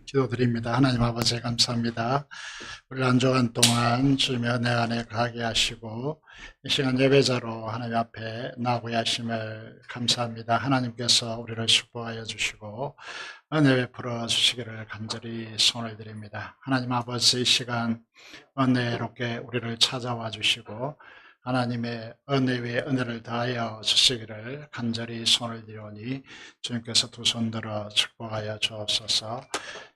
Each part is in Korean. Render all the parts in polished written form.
기도드립니다. 하나님 아버지 감사합니다. 우리 한 주간 동안 주님의 은혜 안에 가게 하시고 이 시간 예배자로 하나님 앞에 나오게 하심을 감사합니다. 하나님께서 우리를 축복하여 주시고 은혜 베풀어 주시기를 간절히 소원을 드립니다. 하나님 아버지 이 시간 은혜롭게 우리를 찾아와 주시고 하나님의 은혜 위에 은혜를 다하여 주시기를 간절히 소원을 드리오니 주님께서 두 손 들어 축복하여 주옵소서.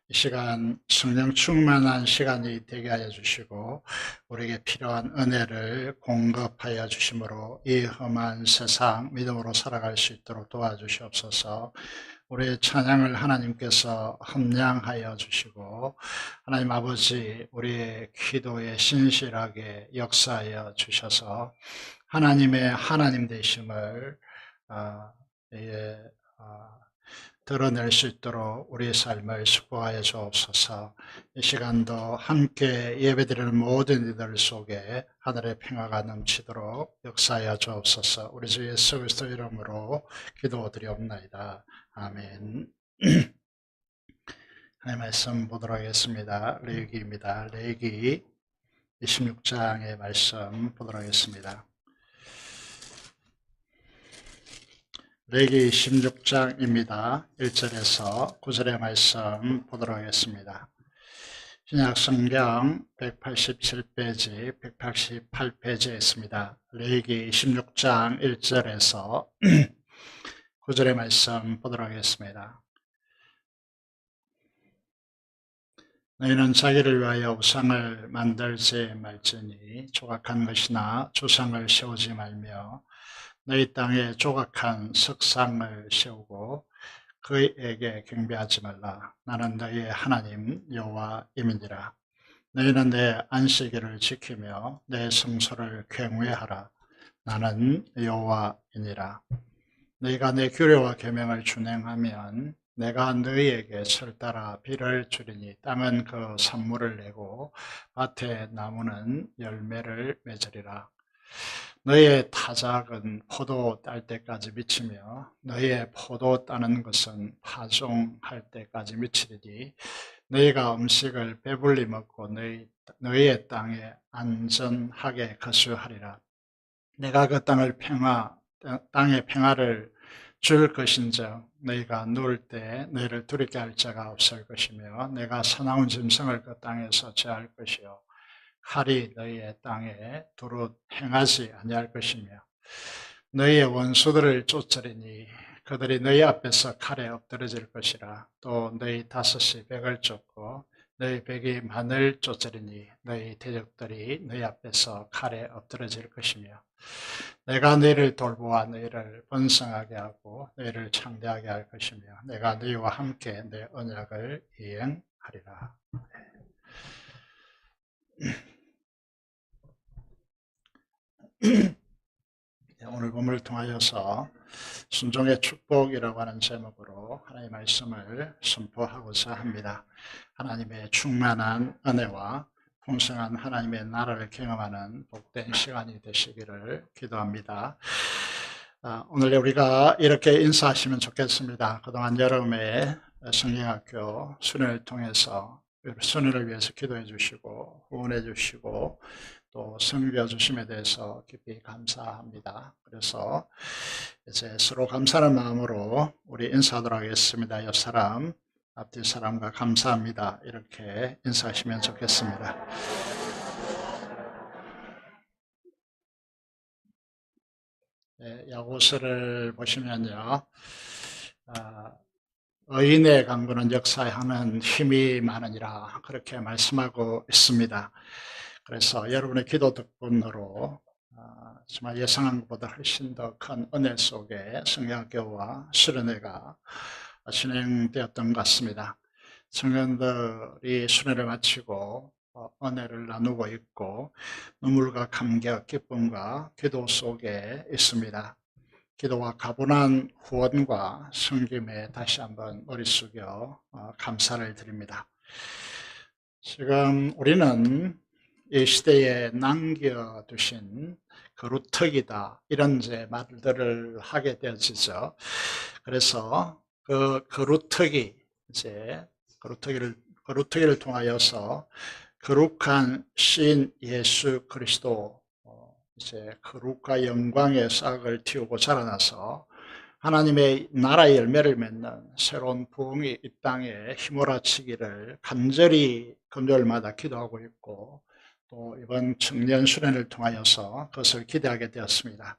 이 시간 성령 충만한 시간이 되게 하여 주시고 우리에게 필요한 은혜를 공급하여 주심으로 이 험한 세상 믿음으로 살아갈 수 있도록 도와주시옵소서. 우리의 찬양을 하나님께서 함량하여 주시고 하나님 아버지 우리의 기도에 신실하게 역사하여 주셔서 하나님의 하나님 되심을 드러낼 수 있도록 우리의 삶을 축복하여 주옵소서. 이 시간도 함께 예배드리는 모든 이들 속에 하늘의 평화가 넘치도록 역사하여 주옵소서. 우리 주 예수 그리스도 이름으로 기도드리옵나이다. 아멘. 하나님의 말씀 보도록 하겠습니다. 레위기입니다. 레위기 26장의 말씀 보도록 하겠습니다. 레위기 16장입니다. 1절에서 9절의 말씀 보도록 하겠습니다. 신약성경 187페이지, 188페이지에 있습니다. 레위기 16장 1절에서 9절의 말씀 보도록 하겠습니다. 너희는 자기를 위하여 우상을 만들지 말지니 조각한 것이나 조상을 세우지 말며 너희 땅에 조각한 석상을 세우고 그에게 경배하지 말라. 나는 너희의 하나님 여호와임이니라. 너희는 내 안식일을 지키며 내 성소를 경외하라. 나는 여호와이니라. 너희가 내 규례와 계명을 준행하면 내가 너희에게 철따라 비를 주리니 땅은 그 산물을 내고 밭의 나무는 열매를 맺으리라. 너희의 타작은 포도 딸 때까지 미치며 너희의 포도 따는 것은 파종할 때까지 미치리니 너희가 음식을 배불리 먹고 너희의 땅에 안전하게 거주하리라. 내가 그 땅에 평화를 줄 것인즉 너희가 누울 때 너희를 두렵게 할 자가 없을 것이며 내가 사나운 짐승을 그 땅에서 제할 것이요 칼이 너희의 땅에 두루 행하지 아니할 것이며 너희의 원수들을 쫓으리니 그들이 너희 앞에서 칼에 엎드러질 것이라. 또 너희 다섯이 백을 쫓고 너희 백이 만을 쫓으리니 너희 대적들이 너희 앞에서 칼에 엎드러질 것이며 내가 너희를 돌보아 너희를 번성하게 하고 너희를 창대하게 할 것이며 내가 너희와 함께 내 언약을 이행하리라. 오늘 본문을 통하여서 순종의 축복이라고 하는 제목으로 하나님의 말씀을 선포하고자 합니다. 하나님의 충만한 은혜와 풍성한 하나님의 나라를 경험하는 복된 시간이 되시기를 기도합니다. 오늘 우리가 이렇게 인사하시면 좋겠습니다. 그동안 여름에 성경학교 수련을 통해서 수련을 위해서 기도해 주시고 후원해 주시고 또 섬겨 주심에 대해서 깊이 감사합니다. 그래서 이제 서로 감사하는 마음으로 우리 인사하도록 하겠습니다. 옆 사람, 앞뒤 사람과 감사합니다. 이렇게 인사하시면 좋겠습니다. 네, 야고서를 보시면요. 의인의 강구는 역사에 하는 힘이 많으니라 그렇게 말씀하고 있습니다. 그래서 여러분의 기도 덕분으로 정말 예상한 것보다 훨씬 더 큰 은혜 속에 성경학교와 수련회가 진행되었던 것 같습니다. 청년들이 수련회를 마치고 은혜를 나누고 있고 눈물과 감격, 기쁨과 기도 속에 있습니다. 기도와 가분한 후원과 섬김에 다시 한번 머리 숙여 감사를 드립니다. 지금 우리는 이 시대에 남겨두신 그루터기다 이런 이제 말들을 하게 되어지죠. 그래서 그 그루터기 이제 그루터기를 통하여서 거룩한 신 예수 그리스도 이제 거룩과 영광의 싹을 틔우고 자라나서 하나님의 나라의 열매를 맺는 새로운 부흥이 이 땅에 휘몰아치기를 간절히 금요일마다 기도하고 있고 또 이번 청년 수련을 통하여서 그것을 기대하게 되었습니다.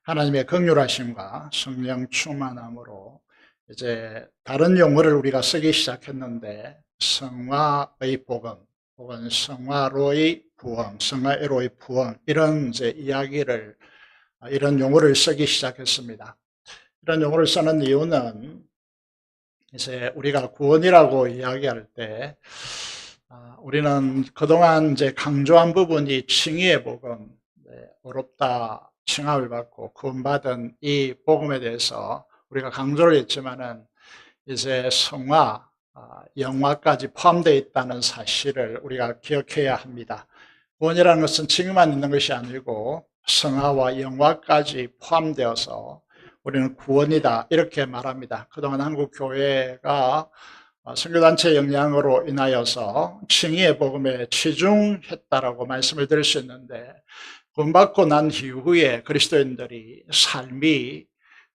하나님의 긍휼하심과 성령 충만함으로 이제 다른 용어를 우리가 쓰기 시작했는데 성화의 복음 혹은 성화로의 부흥, 성화로의 부흥 이런 이제 이야기를 이런 용어를 쓰기 시작했습니다. 이런 용어를 쓰는 이유는 이제 우리가 구원이라고 이야기할 때 우리는 그동안 이제 강조한 부분이 칭의의 복음, 어렵다 칭함을 받고 구원받은 이 복음에 대해서 우리가 강조를 했지만은 이제 성화, 영화까지 포함되어 있다는 사실을 우리가 기억해야 합니다. 구원이라는 것은 칭의만 있는 것이 아니고 성화와 영화까지 포함되어서 우리는 구원이다 이렇게 말합니다. 그동안 한국 교회가 선교단체 영향으로 인하여서 칭의의 복음에 치중했다라고 말씀을 드릴 수 있는데 구원받고 난 이후에 그리스도인들이 삶이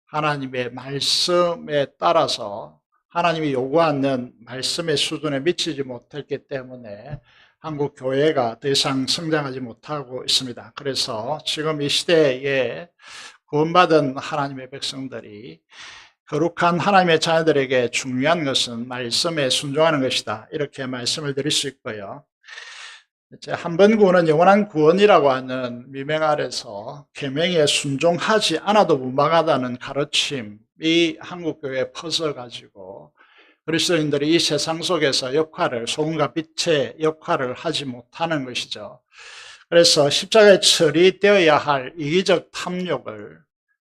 하나님의 말씀에 따라서 하나님이 요구하는 말씀의 수준에 미치지 못했기 때문에 한국 교회가 더 이상 성장하지 못하고 있습니다. 그래서 지금 이 시대에 구원받은 하나님의 백성들이 거룩한 하나님의 자녀들에게 중요한 것은 말씀에 순종하는 것이다. 이렇게 말씀을 드릴 수 있고요. 이제 한 번 구원은 영원한 구원이라고 하는 미명 아래서 계명에 순종하지 않아도 무방하다는 가르침이 한국교회에 퍼져가지고 그리스도인들이 이 세상 속에서 역할을 소금과 빛의 역할을 하지 못하는 것이죠. 그래서 십자가에 처리되어야 할 이기적 탐욕을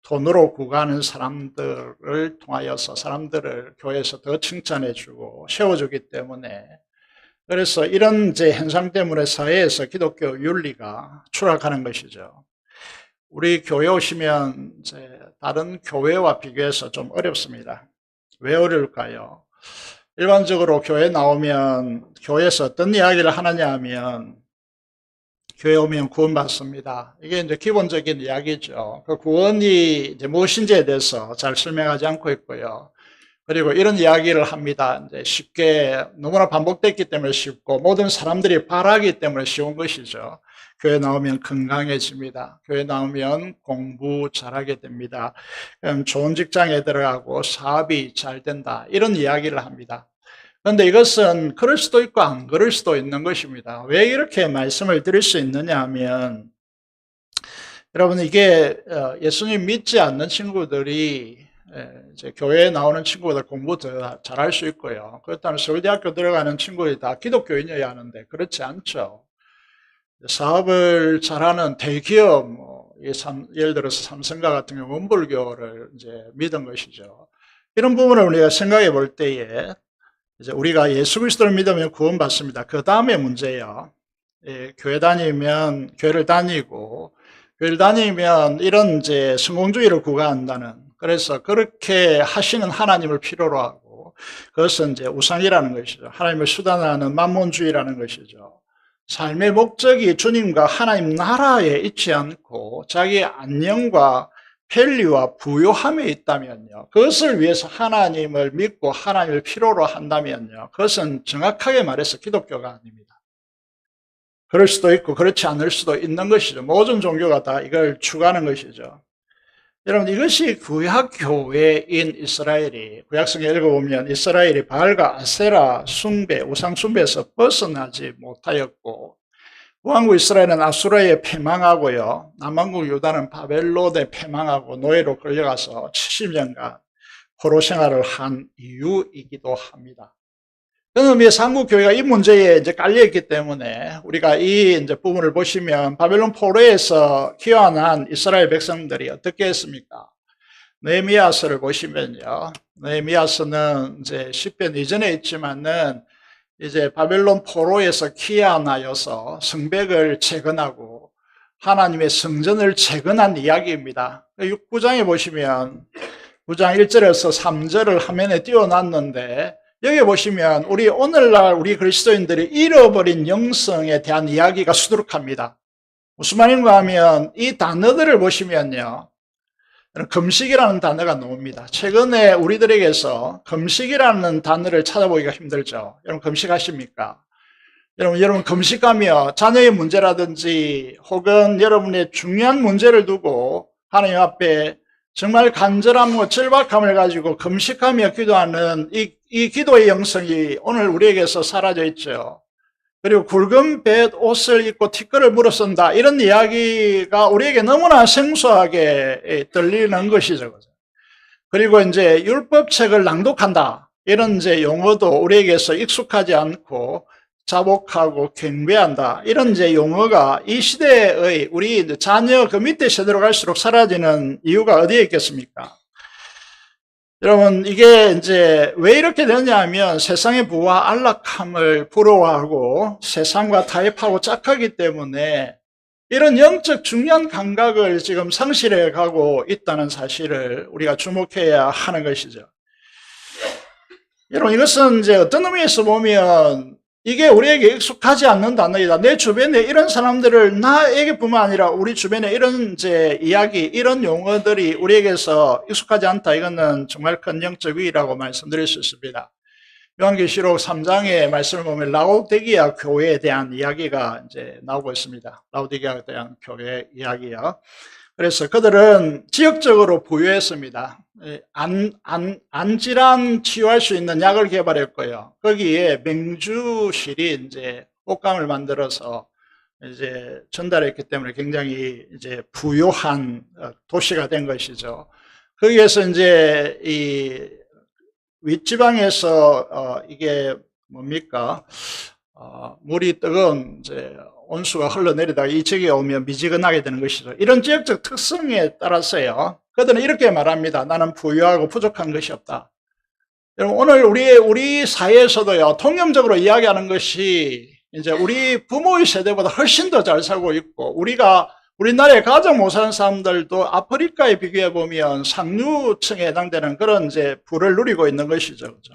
돈으로 구가하는 사람들을 통하여서 사람들을 교회에서 더 칭찬해주고 세워주기 때문에 그래서 이런 이제 현상 때문에 사회에서 기독교 윤리가 추락하는 것이죠. 우리 교회 오시면 이제 다른 교회와 비교해서 좀 어렵습니다. 왜 어려울까요? 일반적으로 교회 나오면 교회에서 어떤 이야기를 하느냐 하면 교회 오면 구원받습니다. 이게 이제 기본적인 이야기죠. 그 구원이 이제 무엇인지에 대해서 잘 설명하지 않고 있고요. 그리고 이런 이야기를 합니다. 이제 쉽게 너무나 반복됐기 때문에 쉽고 모든 사람들이 바라기 때문에 쉬운 것이죠. 교회 나오면 건강해집니다. 교회 나오면 공부 잘하게 됩니다. 좋은 직장에 들어가고 사업이 잘 된다. 이런 이야기를 합니다. 그런데 이것은 그럴 수도 있고 안 그럴 수도 있는 것입니다. 왜 이렇게 말씀을 드릴 수 있느냐 하면, 여러분, 이게 예수님 믿지 않는 친구들이 이제 교회에 나오는 친구보다 공부 더 잘할 수 있고요. 그렇다면 서울대학교 들어가는 친구들이 다 기독교인이어야 하는데 그렇지 않죠. 사업을 잘하는 대기업, 예를 들어서 삼성과 같은 경우 원불교를 이제 믿은 것이죠. 이런 부분을 우리가 생각해 볼 때에 이제 우리가 예수 그리스도를 믿으면 구원받습니다. 그 다음에 문제예요. 교회를 다니고 교회를 다니면 이런 이제 성공주의를 구가한다는, 그래서 그렇게 하시는 하나님을 필요로 하고, 그것은 이제 우상이라는 것이죠. 하나님을 수단하는 만몬주의라는 것이죠. 삶의 목적이 주님과 하나님 나라에 있지 않고 자기의 안녕과 편리와 부요함에 있다면요, 그것을 위해서 하나님을 믿고 하나님을 필요로 한다면요, 그것은 정확하게 말해서 기독교가 아닙니다. 그럴 수도 있고 그렇지 않을 수도 있는 것이죠. 모든 종교가 다 이걸 추구하는 것이죠. 여러분, 이것이 구약교회인 이스라엘이, 구약성에 읽어보면 이스라엘이 바알과 아세라 숭배, 우상 숭배에서 벗어나지 못하였고, 북왕국 이스라엘은 아수라에 패망하고요, 남왕국 유다는 바벨론에 패망하고 노예로 끌려가서 70년간 포로 생활을 한 이유이기도 합니다. 그런 의미에서 한국 교회가 이 문제에 이제 깔려있기 때문에 우리가 이 이제 부분을 보시면, 바벨론 포로에서 귀환한 이스라엘 백성들이 어떻게 했습니까? 느헤미야서를 보시면요, 느헤미야서는 이제 시편 이전에 있지만은 이제 바벨론 포로에서 귀환하여서 성벽을 재건하고 하나님의 성전을 재건한 이야기입니다. 9장에 보시면 9장 1절에서 3절을 화면에 띄워놨는데, 여기 보시면 우리 오늘날 우리 그리스도인들이 잃어버린 영성에 대한 이야기가 수두룩합니다. 무슨 말인가 하면, 이 단어들을 보시면요, 금식이라는 단어가 나옵니다. 최근에 우리들에게서 금식이라는 단어를 찾아보기가 힘들죠. 여러분, 금식하십니까? 여러분 금식하며 자녀의 문제라든지 혹은 여러분의 중요한 문제를 두고 하나님 앞에 정말 간절함과 절박함을 가지고 금식하며 기도하는 이 기도의 영성이 오늘 우리에게서 사라져 있죠. 그리고 굵은 뱃 옷을 입고 티끌을 물어쓴다, 이런 이야기가 우리에게 너무나 생소하게 들리는 것이죠. 그리고 이제 율법책을 낭독한다, 이런 이제 용어도 우리에게서 익숙하지 않고 자복하고 경배한다, 이런 이제 용어가 이 시대의 우리 자녀 그 밑에 세대로 갈수록 사라지는 이유가 어디에 있겠습니까? 여러분, 이게 이제 왜 이렇게 되냐 하면, 세상의 부와 안락함을 부러워하고 세상과 타협하고 짝하기 때문에 이런 영적 중요한 감각을 지금 상실해 가고 있다는 사실을 우리가 주목해야 하는 것이죠. 여러분, 이것은 이제 어떤 의미에서 보면 이게 우리에게 익숙하지 않는 단어이다. 내 주변에 이런 사람들을, 나에게뿐만 아니라 우리 주변에 이런 이제 이야기, 이런 용어들이 우리에게서 익숙하지 않다. 이거는 정말 큰 영적 위기라고 말씀드릴 수 있습니다. 요한계시록 3장의 말씀을 보면 라오디게아 교회에 대한 이야기가 이제 나오고 있습니다. 라오디게아에 대한 교회 이야기요. 그래서 그들은 지역적으로 부유했습니다. 안질환 치유할 수 있는 약을 개발했고요. 거기에 맹주실이 이제 옷감을 만들어서 이제 전달했기 때문에 굉장히 이제 부유한 도시가 된 것이죠. 거기에서 이제 이 윗지방에서 이게 뭡니까? 물이 뜨거운 이제 온수가 흘러내리다가 이 지역에 오면 미지근하게 되는 것이죠. 이런 지역적 특성에 따라서요, 그들은 이렇게 말합니다. 나는 부유하고 부족한 것이 없다. 여러분, 오늘 우리 사회에서도요, 통념적으로 이야기하는 것이 이제 우리 부모의 세대보다 훨씬 더 잘 살고 있고, 우리나라에 가장 못 사는 사람들도 아프리카에 비교해 보면 상류층에 해당되는 그런 이제 부를 누리고 있는 것이죠. 그죠?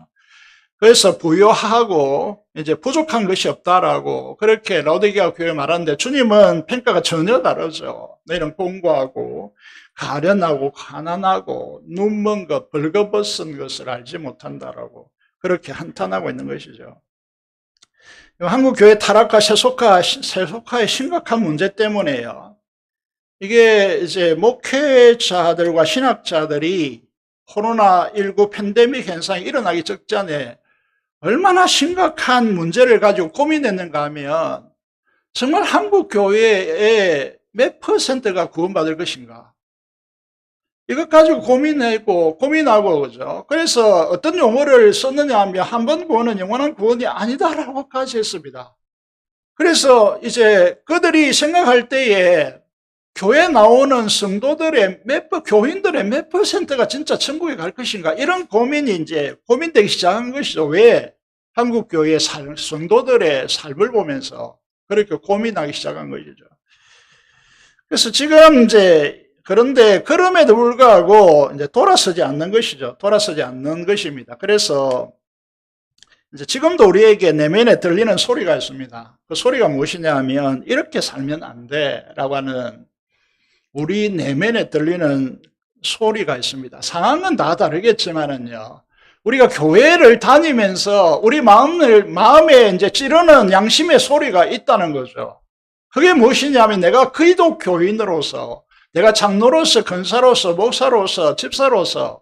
그래서 부유하고 이제 부족한 것이 없다라고 그렇게 라오디게아 교회에 말하는데, 주님은 평가가 전혀 다르죠. 너희는 공고하고 가련하고 가난하고 눈먼 것, 벌거벗은 것을 알지 못한다라고 그렇게 한탄하고 있는 것이죠. 한국 교회 타락과 세속화의 심각한 문제 때문에요. 이게 이제 목회자들과 신학자들이 코로나19 팬데믹 현상이 일어나기 직전에 얼마나 심각한 문제를 가지고 고민했는가 하면 정말 한국 교회의 몇 퍼센트가 구원받을 것인가? 이것 가지고 고민하고, 그죠? 그래서 어떤 용어를 썼느냐 하면 한 번 구원은 영원한 구원이 아니다라고까지 했습니다. 그래서 이제 그들이 생각할 때에 교회 나오는 성도들의 교인들의 몇 퍼센트가 진짜 천국에 갈 것인가? 이런 고민이 이제 고민되기 시작한 것이죠. 왜? 한국 교회의 성도들의 삶을 보면서 그렇게 고민하기 시작한 것이죠. 그래서 지금 이제 그런데 그럼에도 불구하고 이제 돌아서지 않는 것이죠. 돌아서지 않는 것입니다. 그래서 이제 지금도 우리에게 내면에 들리는 소리가 있습니다. 그 소리가 무엇이냐 하면 이렇게 살면 안 돼라고 하는 우리 내면에 들리는 소리가 있습니다. 상황은 다 다르겠지만은요. 우리가 교회를 다니면서 우리 마음에 이제 찌르는 양심의 소리가 있다는 거죠. 그게 무엇이냐면 내가 기독 교인으로서, 내가 장로로서, 권사로서, 목사로서, 집사로서,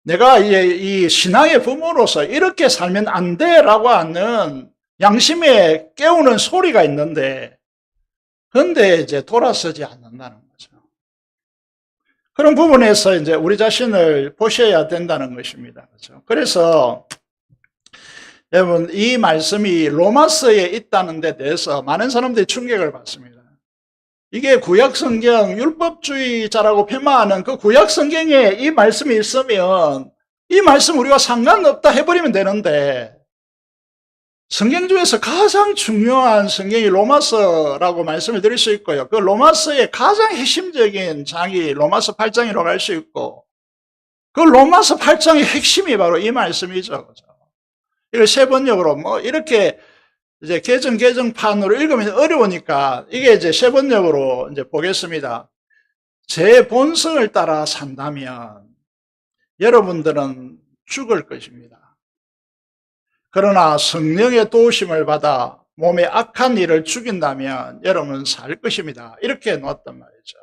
내가 이 신앙의 부모로서 이렇게 살면 안 돼라고 하는 양심에 깨우는 소리가 있는데, 그런데 이제 돌아서지 않는다는 거죠. 그런 부분에서 이제 우리 자신을 보셔야 된다는 것입니다. 그렇죠? 그래서 여러분, 이 말씀이 로마서에 있다는 데 대해서 많은 사람들이 충격을 받습니다. 이게 구약성경 율법주의자라고 폄하하는 그 구약성경에 이 말씀이 있으면 이 말씀 우리가 상관없다 해버리면 되는데, 성경 중에서 가장 중요한 성경이 로마서라고 말씀을 드릴 수 있고요. 그 로마서의 가장 핵심적인 장이 로마서 8장이라고 할 수 있고, 그 로마서 8장의 핵심이 바로 이 말씀이죠. 그죠? 이걸 세 번역으로 이렇게 이제 개정판으로 읽으면 어려우니까 이게 이제 세 번역으로 이제 보겠습니다. 제 본성을 따라 산다면 여러분들은 죽을 것입니다. 그러나 성령의 도우심을 받아 몸의 악한 일을 죽인다면 여러분은 살 것입니다. 이렇게 놓았단 말이죠.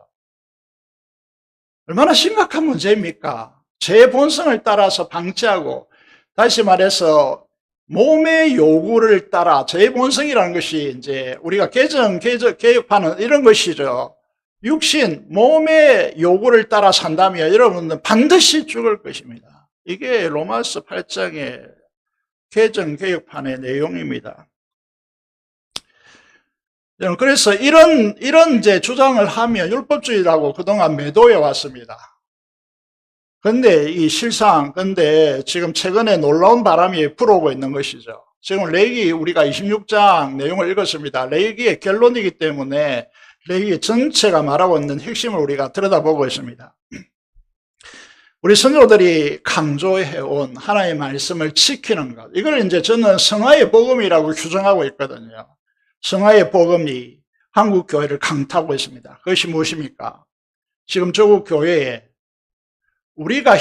얼마나 심각한 문제입니까? 제 본성을 따라서 방치하고, 다시 말해서 몸의 요구를 따라, 제 본성이라는 것이 이제 우리가 개혁하는 이런 것이죠. 육신, 몸의 요구를 따라 산다면 여러분은 반드시 죽을 것입니다. 이게 로마서 8장의 개혁판의 내용입니다. 그래서 이런 이제 주장을 하면 율법주의라고 그동안 매도해 왔습니다. 근데 근데 지금 최근에 놀라운 바람이 불어오고 있는 것이죠. 지금 레위기 우리가 26장 내용을 읽었습니다. 레위기의 결론이기 때문에 레위기 전체가 말하고 있는 핵심을 우리가 들여다보고 있습니다. 우리 선조들이 강조해온 하나님의 말씀을 지키는 것, 이걸 이제 저는 성화의 복음이라고 규정하고 있거든요. 성화의 복음이 한국 교회를 강타하고 있습니다. 그것이 무엇입니까? 지금 조국 교회에 우리가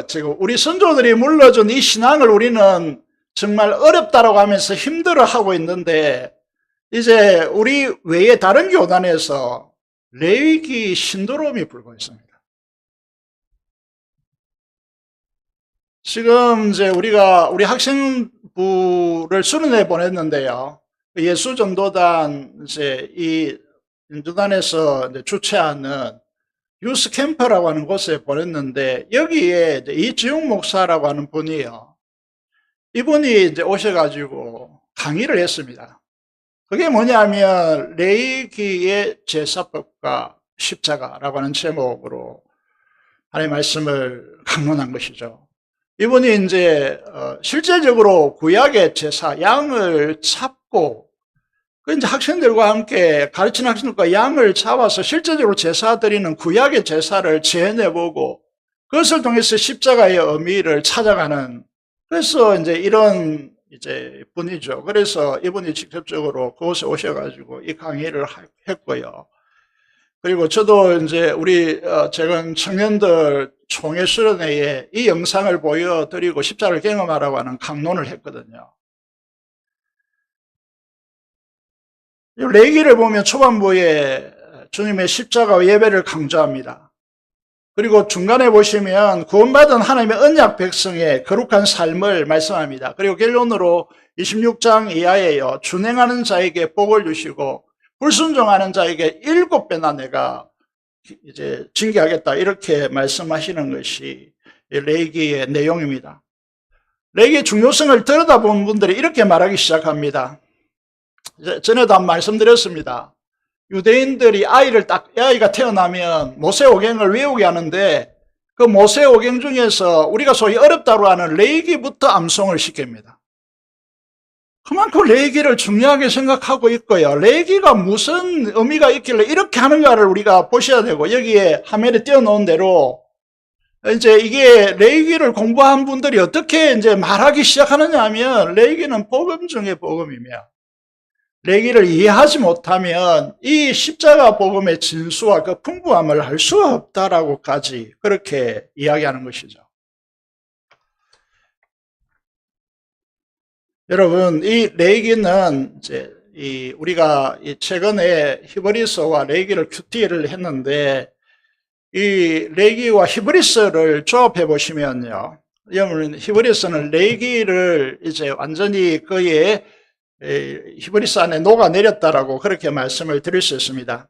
지금 우리 선조들이 물려준 이 신앙을 우리는 정말 어렵다라고 하면서 힘들어하고 있는데, 이제 우리 외에 다른 교단에서 레위기 신도롬이 불고 있습니다. 지금 이제 우리 학생부를 수련회 보냈는데요. 예수전도단 이제 이 전도단에서 이제 주최하는 유스 캠프라고 하는 곳에 보냈는데, 여기에 이제 이지용 목사라고 하는 분이요. 이분이 이제 오셔가지고 강의를 했습니다. 그게 뭐냐면 레위기의 제사법과 십자가라고 하는 제목으로 하나님의 말씀을 강론한 것이죠. 이분이 이제 실제적으로 구약의 제사, 양을 잡고, 그 이제 학생들과 함께 가르치는 학생들과 양을 잡아서 실제적으로 제사 드리는 구약의 제사를 재해내보고, 그것을 통해서 십자가의 의미를 찾아가는, 그래서 이제 이런 이제 분이죠. 그래서 이분이 직접적으로 그곳에 오셔가지고 이 강의를 했고요. 그리고 저도 이제 우리 최근 청년들 총회 수련회에 이 영상을 보여드리고 십자가를 경험하라고 하는 강론을 했거든요. 레위기를 보면 초반부에 주님의 십자가 예배를 강조합니다. 그리고 중간에 보시면 구원받은 하나님의 언약 백성의 거룩한 삶을 말씀합니다. 그리고 결론으로 26장 이하에요. 준행하는 자에게 복을 주시고 불순종하는 자에게 7배나 내가 이제 징계하겠다 이렇게 말씀하시는 것이 레위기의 내용입니다. 레위기의 중요성을 들여다본 분들이 이렇게 말하기 시작합니다. 전에도 한번 말씀드렸습니다. 유대인들이 아이가 태어나면 모세오경을 외우게 하는데 그 모세오경 중에서 우리가 소위 어렵다고 하는 레위기부터 암송을 시킵니다. 그만큼 레위기를 중요하게 생각하고 있고요. 레위기가 무슨 의미가 있길래 이렇게 하는가를 우리가 보셔야 되고, 여기에 화면에 띄워놓은 대로 이제 이게 레위기를 공부한 분들이 어떻게 이제 말하기 시작하느냐 하면, 레위기는 복음 중에 복음이며 레위기를 이해하지 못하면 이 십자가 복음의 진수와 그 풍부함을 알 수가 없다라고까지 그렇게 이야기하는 것이죠. 여러분, 이 레위기는 이제 우리가 최근에 히브리서와 레위기를 큐티를 했는데, 이 레위기와 히브리서를 조합해 보시면요, 여러분, 히브리서는 레위기를 이제 완전히 그의 히브리서 안에 녹아내렸다라고 그렇게 말씀을 드릴 수 있습니다.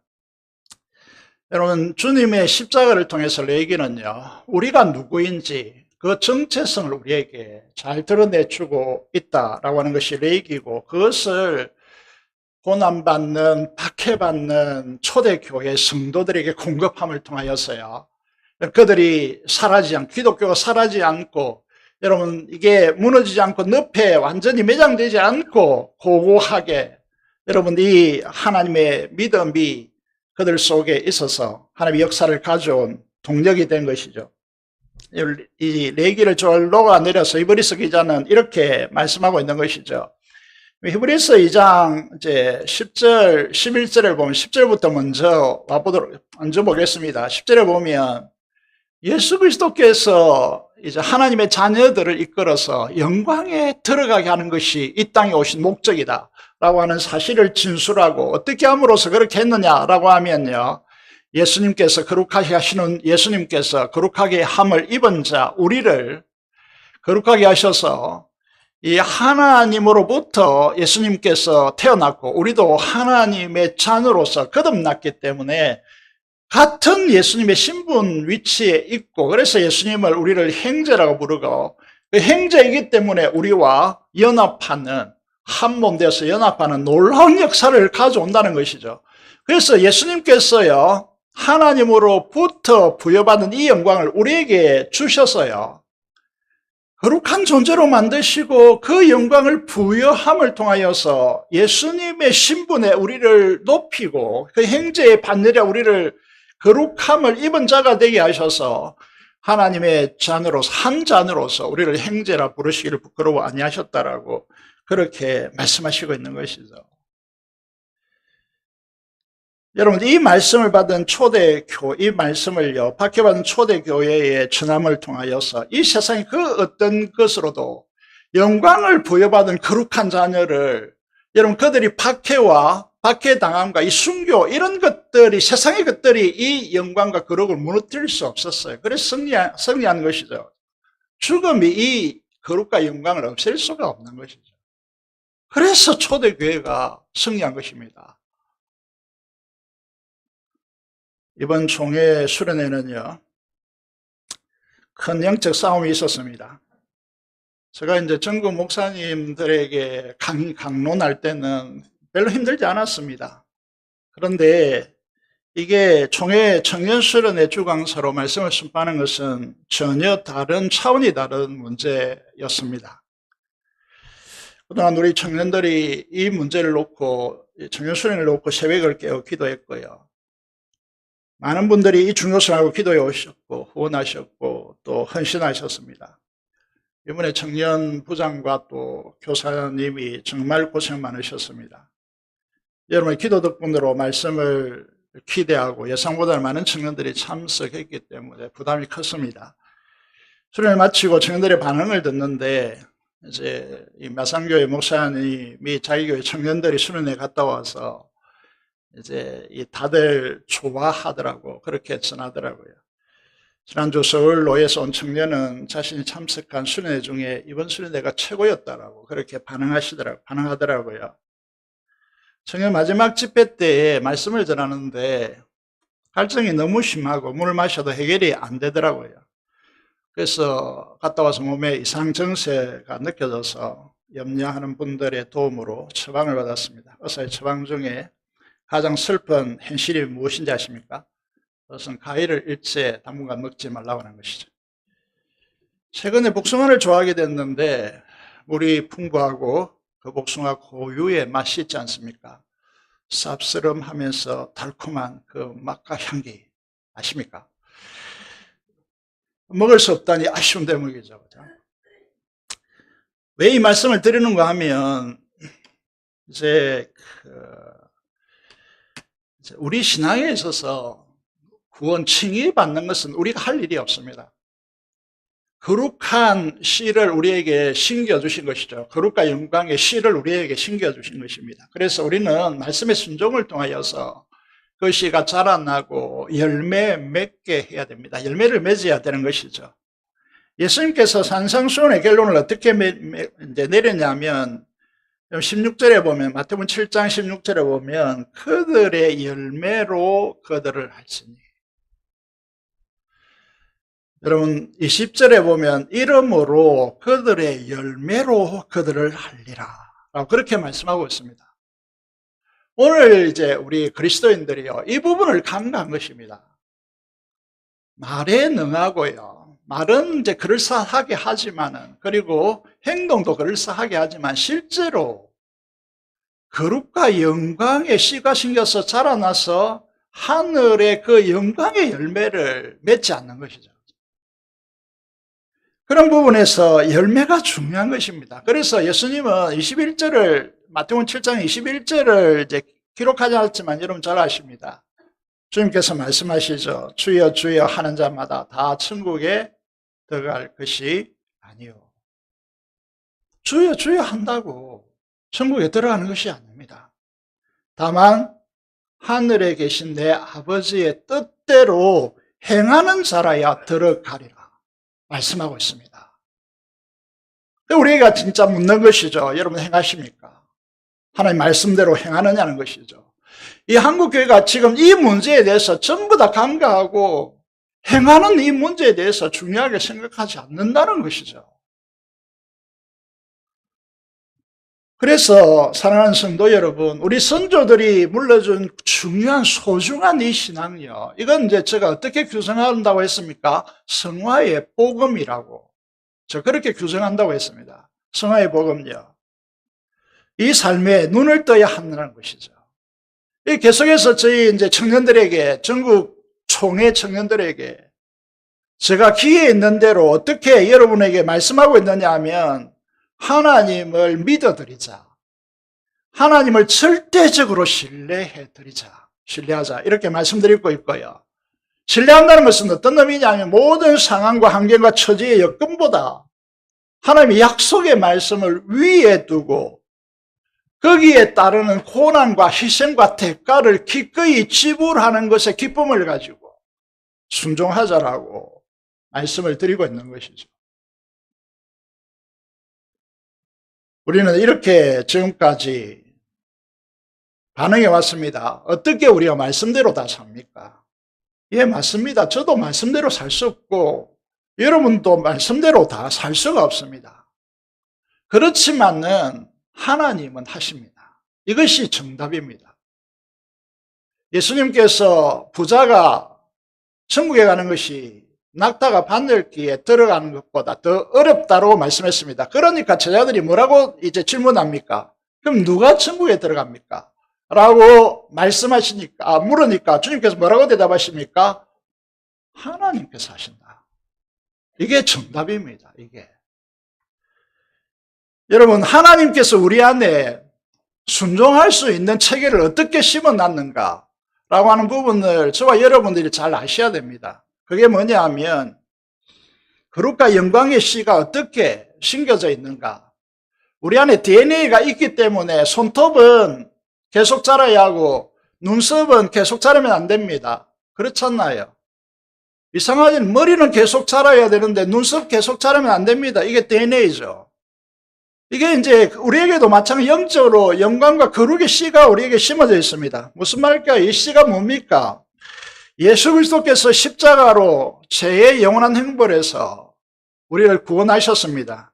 여러분, 주님의 십자가를 통해서 레위기는요, 우리가 누구인지 그 정체성을 우리에게 잘 드러내주고 있다라고 하는 것이 레위기고, 그것을 고난받는, 박해받는 초대교회 성도들에게 공급함을 통하여서요, 그들이 기독교가 사라지지 않고, 여러분, 이게 무너지지 않고 늪에 완전히 매장되지 않고 고고하게, 여러분, 이 하나님의 믿음이 그들 속에 있어서 하나님의 역사를 가져온 동력이 된 것이죠. 이 레위기를 쭉 녹아내려서 히브리서 기자는 이렇게 말씀하고 있는 것이죠. 히브리서 2장 이제 10절, 11절을 보면, 10절부터 먼저 보겠습니다. 10절에 보면 예수 그리스도께서 이제 하나님의 자녀들을 이끌어서 영광에 들어가게 하는 것이 이 땅에 오신 목적이다 라고 하는 사실을 진술하고, 어떻게 함으로써 그렇게 했느냐라고 하면요, 예수님께서 거룩하게 함을 입은 자 우리를 거룩하게 하셔서 이 하나님으로부터 예수님께서 태어났고, 우리도 하나님의 자녀로서 거듭났기 때문에 같은 예수님의 신분 위치에 있고, 그래서 예수님을 우리를 형제라고 부르고, 그 형제이기 때문에 우리와 연합하는, 한 몸 되어서 연합하는 놀라운 역사를 가져온다는 것이죠. 그래서 예수님께서요, 하나님으로부터 부여받은 이 영광을 우리에게 주셔서요, 거룩한 존재로 만드시고 그 영광을 부여함을 통하여서 예수님의 신분에 우리를 높이고, 그 형제의 반열에 우리를 거룩함을 입은 자가 되게 하셔서 하나님의 자녀로서, 한 자녀로서 우리를 형제라 부르시기를 부끄러워 아니하셨다라고 그렇게 말씀하시고 있는 것이죠. 여러분, 이 말씀을 받은 이 말씀을요, 박해받은 초대교회의 전함을 통하여서 이 세상의 그 어떤 것으로도 영광을 부여받은 거룩한 자녀를, 여러분, 그들이 박해당함과 이 순교, 이런 것들이, 세상의 것들이 이 영광과 거룩을 무너뜨릴 수 없었어요. 그래서 승리한 것이죠. 죽음이 이 거룩과 영광을 없앨 수가 없는 것이죠. 그래서 초대교회가 승리한 것입니다. 이번 총회 수련회는요, 큰 영적 싸움이 있었습니다. 제가 이제 전국 목사님들에게 강론할 때는 별로 힘들지 않았습니다. 그런데 이게 총회 청년 수련회 주강사로 말씀을 순반하는 것은 전혀 차원이 다른 문제였습니다. 그동안 우리 청년들이 이 문제를 놓고, 청년 수련회를 놓고 새벽을 깨어 기도했고요. 많은 분들이 이 중요성을 알고 기도해 오셨고, 후원하셨고, 또 헌신하셨습니다. 이번에 청년 부장과 또 교사님이 정말 고생 많으셨습니다. 여러분의 기도 덕분으로 말씀을 기대하고 예상보다 많은 청년들이 참석했기 때문에 부담이 컸습니다. 수련을 마치고 청년들의 반응을 듣는데, 이제 이 마산교회 목사님이 자기 교회 청년들이 수련회 갔다 와서 이제 다들 좋아하더라고. 그렇게 전하더라고요. 지난주 서울로에서 온 청년은 자신이 참석한 수련회 중에 이번 수련회가 최고였다라고 그렇게 반응하더라고요. 청년 마지막 집회 때에 말씀을 전하는데 갈증이 너무 심하고 물을 마셔도 해결이 안 되더라고요. 그래서 갔다 와서 몸에 이상 증세가 느껴져서 염려하는 분들의 도움으로 처방을 받았습니다. 의사의 처방 중에 가장 슬픈 현실이 무엇인지 아십니까? 그것은 과일을 일체 당분간 먹지 말라고 하는 것이죠. 최근에 복숭아를 좋아하게 됐는데 물이 풍부하고 그 복숭아 고유의 맛이 있지 않습니까? 쌉스름하면서 달콤한 그 맛과 향기 아십니까? 먹을 수 없다니 아쉬운 대목이죠. 왜 이 말씀을 드리는가 하면 이제 우리 신앙에 있어서 구원 칭의 받는 것은 우리가 할 일이 없습니다. 거룩한 씨를 우리에게 심겨주신 것이죠. 거룩과 영광의 씨를 우리에게 심겨주신 것입니다. 그래서 우리는 말씀의 순종을 통하여서 그 씨가 자라나고 열매 맺게 해야 됩니다. 열매를 맺어야 되는 것이죠. 예수님께서 산상수훈의 결론을 어떻게 내렸냐면 16절에 보면 마태복음 7장 16절에 보면 그들의 열매로 그들을 알지니. 여러분 20절에 보면 이름으로 그들의 열매로 그들을 알리라 라고 그렇게 말씀하고 있습니다. 오늘 이제 우리 그리스도인들이요 이 부분을 간과한 것입니다. 말에 능하고요 말은 이제 그럴싸하게 하지만은 그리고 행동도 그럴싸하게 하지만 실제로 거룩과 영광의 씨가 생겨서 자라나서 하늘의 그 영광의 열매를 맺지 않는 것이죠. 그런 부분에서 열매가 중요한 것입니다. 그래서 예수님은 21절을 마태복음 7장 21절을 이제 기록하지 않았지만 여러분 잘 아십니다. 주님께서 말씀하시죠. 주여 주여 하는 자마다 다 천국에 들어갈 것이 아니요. 주여 주여 한다고 천국에 들어가는 것이 아닙니다. 다만 하늘에 계신 내 아버지의 뜻대로 행하는 자라야 들어가리라 말씀하고 있습니다. 우리가 진짜 묻는 것이죠. 여러분 행하십니까? 하나님 말씀대로 행하느냐는 것이죠. 이 한국교회가 지금 이 문제에 대해서 전부 다 간과하고 행하는 이 문제에 대해서 중요하게 생각하지 않는다는 것이죠. 그래서 사랑하는 성도 여러분, 우리 선조들이 물려준 중요한 소중한 이 신앙이요. 이건 이제 제가 어떻게 규정한다고 했습니까? 성화의 복음이라고. 저 그렇게 규정한다고 했습니다. 성화의 복음요. 이 삶에 눈을 떠야 한다는 것이죠. 이 계속해서 저희 이제 청년들에게, 전국 총회 청년들에게 제가 기회에 있는 대로 어떻게 여러분에게 말씀하고 있느냐 하면 하나님을 믿어드리자. 하나님을 절대적으로 신뢰하자. 이렇게 말씀드리고 있고요. 신뢰한다는 것은 어떤 의미냐 하면 모든 상황과 환경과 처지의 여건보다 하나님의 약속의 말씀을 위에 두고 거기에 따르는 고난과 희생과 대가를 기꺼이 지불하는 것에 기쁨을 가지고 순종하자라고 말씀을 드리고 있는 것이죠. 우리는 이렇게 지금까지 반응해 왔습니다. 어떻게 우리가 말씀대로 다 삽니까? 예, 맞습니다. 저도 말씀대로 살 수 없고 여러분도 말씀대로 다 살 수가 없습니다. 그렇지만은 하나님은 하십니다. 이것이 정답입니다. 예수님께서 부자가 천국에 가는 것이 낙타가 바늘기에 들어가는 것보다 더 어렵다고 말씀했습니다. 그러니까 제자들이 뭐라고 이제 질문합니까? 그럼 누가 천국에 들어갑니까? 라고 말씀하시니까, 물으니까 주님께서 뭐라고 대답하십니까? 하나님께서 하신다. 이게 정답입니다, 이게. 여러분, 하나님께서 우리 안에 순종할 수 있는 체계를 어떻게 심어놨는가? 라고 하는 부분을 저와 여러분들이 잘 아셔야 됩니다. 그게 뭐냐 하면 거룩과 영광의 씨가 어떻게 심겨져 있는가. 우리 안에 DNA가 있기 때문에 손톱은 계속 자라야 하고 눈썹은 계속 자르면 안 됩니다. 그렇잖아요. 이상하지, 머리는 계속 자라야 되는데 눈썹 계속 자르면 안 됩니다. 이게 DNA죠. 이게 이제 우리에게도 마찬가지 영적으로 영광과 거룩의 씨가 우리에게 심어져 있습니다. 무슨 말일까요? 이 씨가 뭡니까? 예수 그리스도께서 십자가로 죄의 영원한 형벌에서 우리를 구원하셨습니다.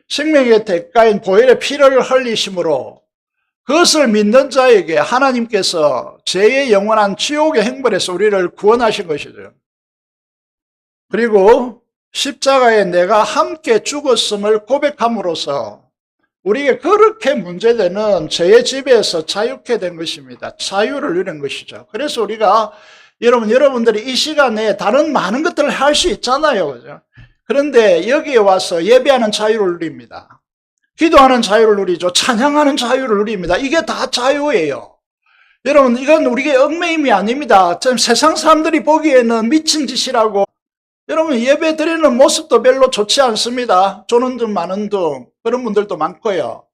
생명의 대가인 보혈의 피를 흘리심으로 그것을 믿는 자에게 하나님께서 죄의 영원한 지옥의 형벌에서 우리를 구원하신 것이죠. 그리고 십자가에 내가 함께 죽었음을 고백함으로써 우리에게 그렇게 문제되는 죄의 지배에서 자유케 된 것입니다. 자유를 누린 것이죠. 그래서 우리가 여러분들이 이 시간에 다른 많은 것들을 할 수 있잖아요. 그죠? 그런데 여기에 와서 예배하는 자유를 누립니다. 기도하는 자유를 누리죠. 찬양하는 자유를 누립니다. 이게 다 자유예요. 여러분, 이건 우리의 얽매임이 아닙니다. 참 세상 사람들이 보기에는 미친 짓이라고. 여러분, 예배 드리는 모습도 별로 좋지 않습니다. 조는 등 마는 등 그런 분들도 많고요.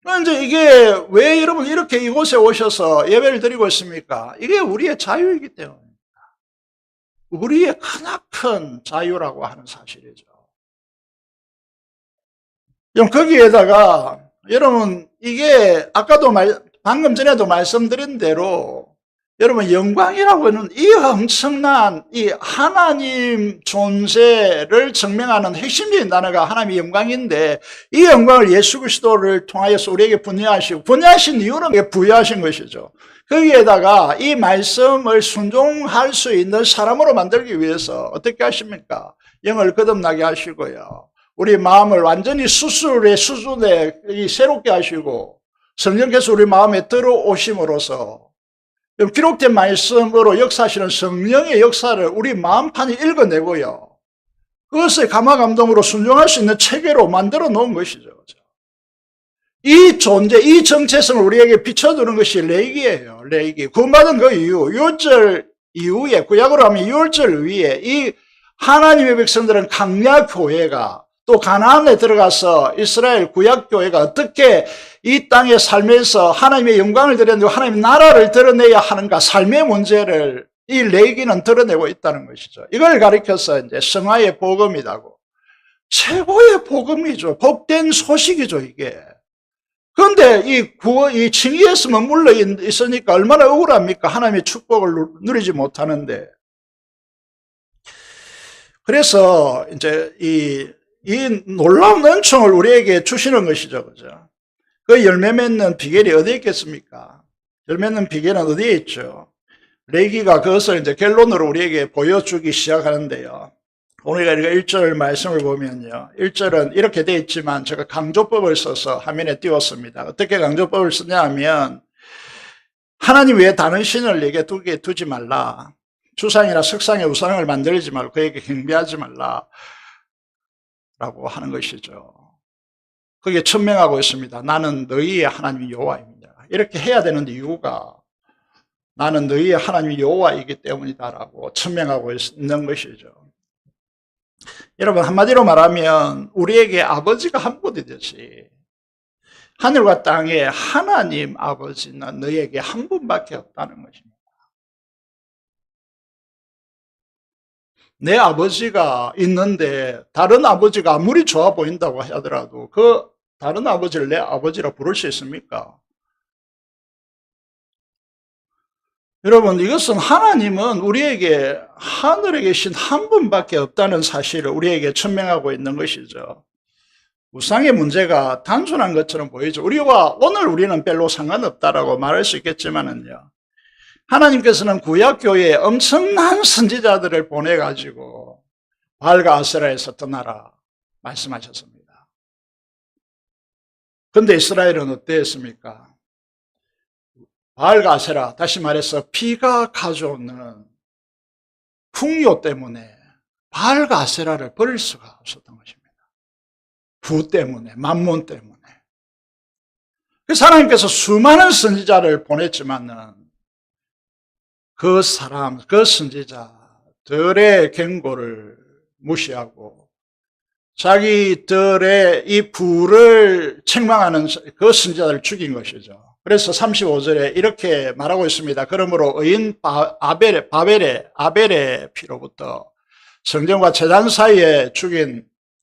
그런데 이게 왜 여러분 이렇게 이곳에 오셔서 예배를 드리고 있습니까? 이게 우리의 자유이기 때문입니다. 우리의 크나큰 자유라고 하는 사실이죠. 거기에다가 여러분 이게 아까도 방금 전에도 말씀드린 대로 여러분 영광이라고 하는 이 엄청난 이 하나님 존재를 증명하는 핵심적인 단어가 하나님의 영광인데 이 영광을 예수 그리스도를 통하여서 우리에게 분야하신 이유는 부여하신 것이죠. 거기에다가 이 말씀을 순종할 수 있는 사람으로 만들기 위해서 어떻게 하십니까? 영을 거듭나게 하시고요. 우리 마음을 완전히 수술의 수준에 새롭게 하시고 성령께서 우리 마음에 들어오심으로써 기록된 말씀으로 역사하시는 성령의 역사를 우리 마음판에 읽어내고요. 그것을 감화감동으로 순종할 수 있는 체계로 만들어 놓은 것이죠. 이 존재, 이 정체성을 우리에게 비춰주는 것이 레이기예요. 레이기. 구원받은 그 이후, 유월절 이후에, 구약으로 하면 유월절 위에 이 하나님의 백성들은 강야 교회가 또 가나안에 들어가서 이스라엘 구약교회가 어떻게 이 땅에 살면서 하나님의 영광을 드러내고 하나님의 나라를 드러내야 하는가, 삶의 문제를 이 레위기는 드러내고 있다는 것이죠. 이걸 가리켜서 이제 성화의 복음이라고. 최고의 복음이죠. 복된 소식이죠, 이게. 그런데 이 칭의에서 머물러 있으니까 얼마나 억울합니까? 하나님의 축복을 누리지 못하는데. 그래서 이제 이 놀라운 은총을 우리에게 주시는 것이죠. 그죠? 그 열매 맺는 비결이 어디에 있겠습니까? 열매 맺는 비결은 어디에 있죠? 레위기가 그것을 이제 결론으로 우리에게 보여주기 시작하는데요. 오늘 우리가 1절 말씀을 보면요. 1절은 이렇게 되어 있지만 제가 강조법을 써서 화면에 띄웠습니다. 어떻게 강조법을 쓰냐 하면 하나님 외에 다른 신을 내게 두지 말라. 주상이나 석상의 우상을 만들지 말고 그에게 경배하지 말라. 라고 하는 것이죠. 그게 천명하고 있습니다. 나는 너희의 하나님 여호와입니다. 이렇게 해야 되는 이유가 나는 너희의 하나님 여호와이기 때문이다라고 천명하고 있는 것이죠. 여러분 한마디로 말하면 우리에게 아버지가 한 분이듯이 하늘과 땅에 하나님 아버지는 너희에게 한 분밖에 없다는 것입니다. 내 아버지가 있는데 다른 아버지가 아무리 좋아 보인다고 하더라도 그 다른 아버지를 내 아버지라 부를 수 있습니까? 여러분 이것은 하나님은 우리에게 하늘에 계신 한 분밖에 없다는 사실을 우리에게 천명하고 있는 것이죠. 우상의 문제가 단순한 것처럼 보이죠. 오늘 우리는 별로 상관없다라고 말할 수 있겠지만은요. 하나님께서는 구약교회에 엄청난 선지자들을 보내가지고 바알과 아세라에서 떠나라 말씀하셨습니다. 그런데 이스라엘은 어땠습니까? 바알과 아세라, 다시 말해서 피가 가져오는 풍요 때문에 바알과 아세라를 버릴 수가 없었던 것입니다. 부 때문에, 만몬 때문에. 그래서 하나님께서 수많은 선지자를 보냈지만은 그 선지자들의 경고를 무시하고 자기들의 이 부를 책망하는 그 선지자들을 죽인 것이죠. 그래서 35절에 이렇게 말하고 있습니다. 그러므로 의인 아벨의 피로부터 성전과 제단 사이에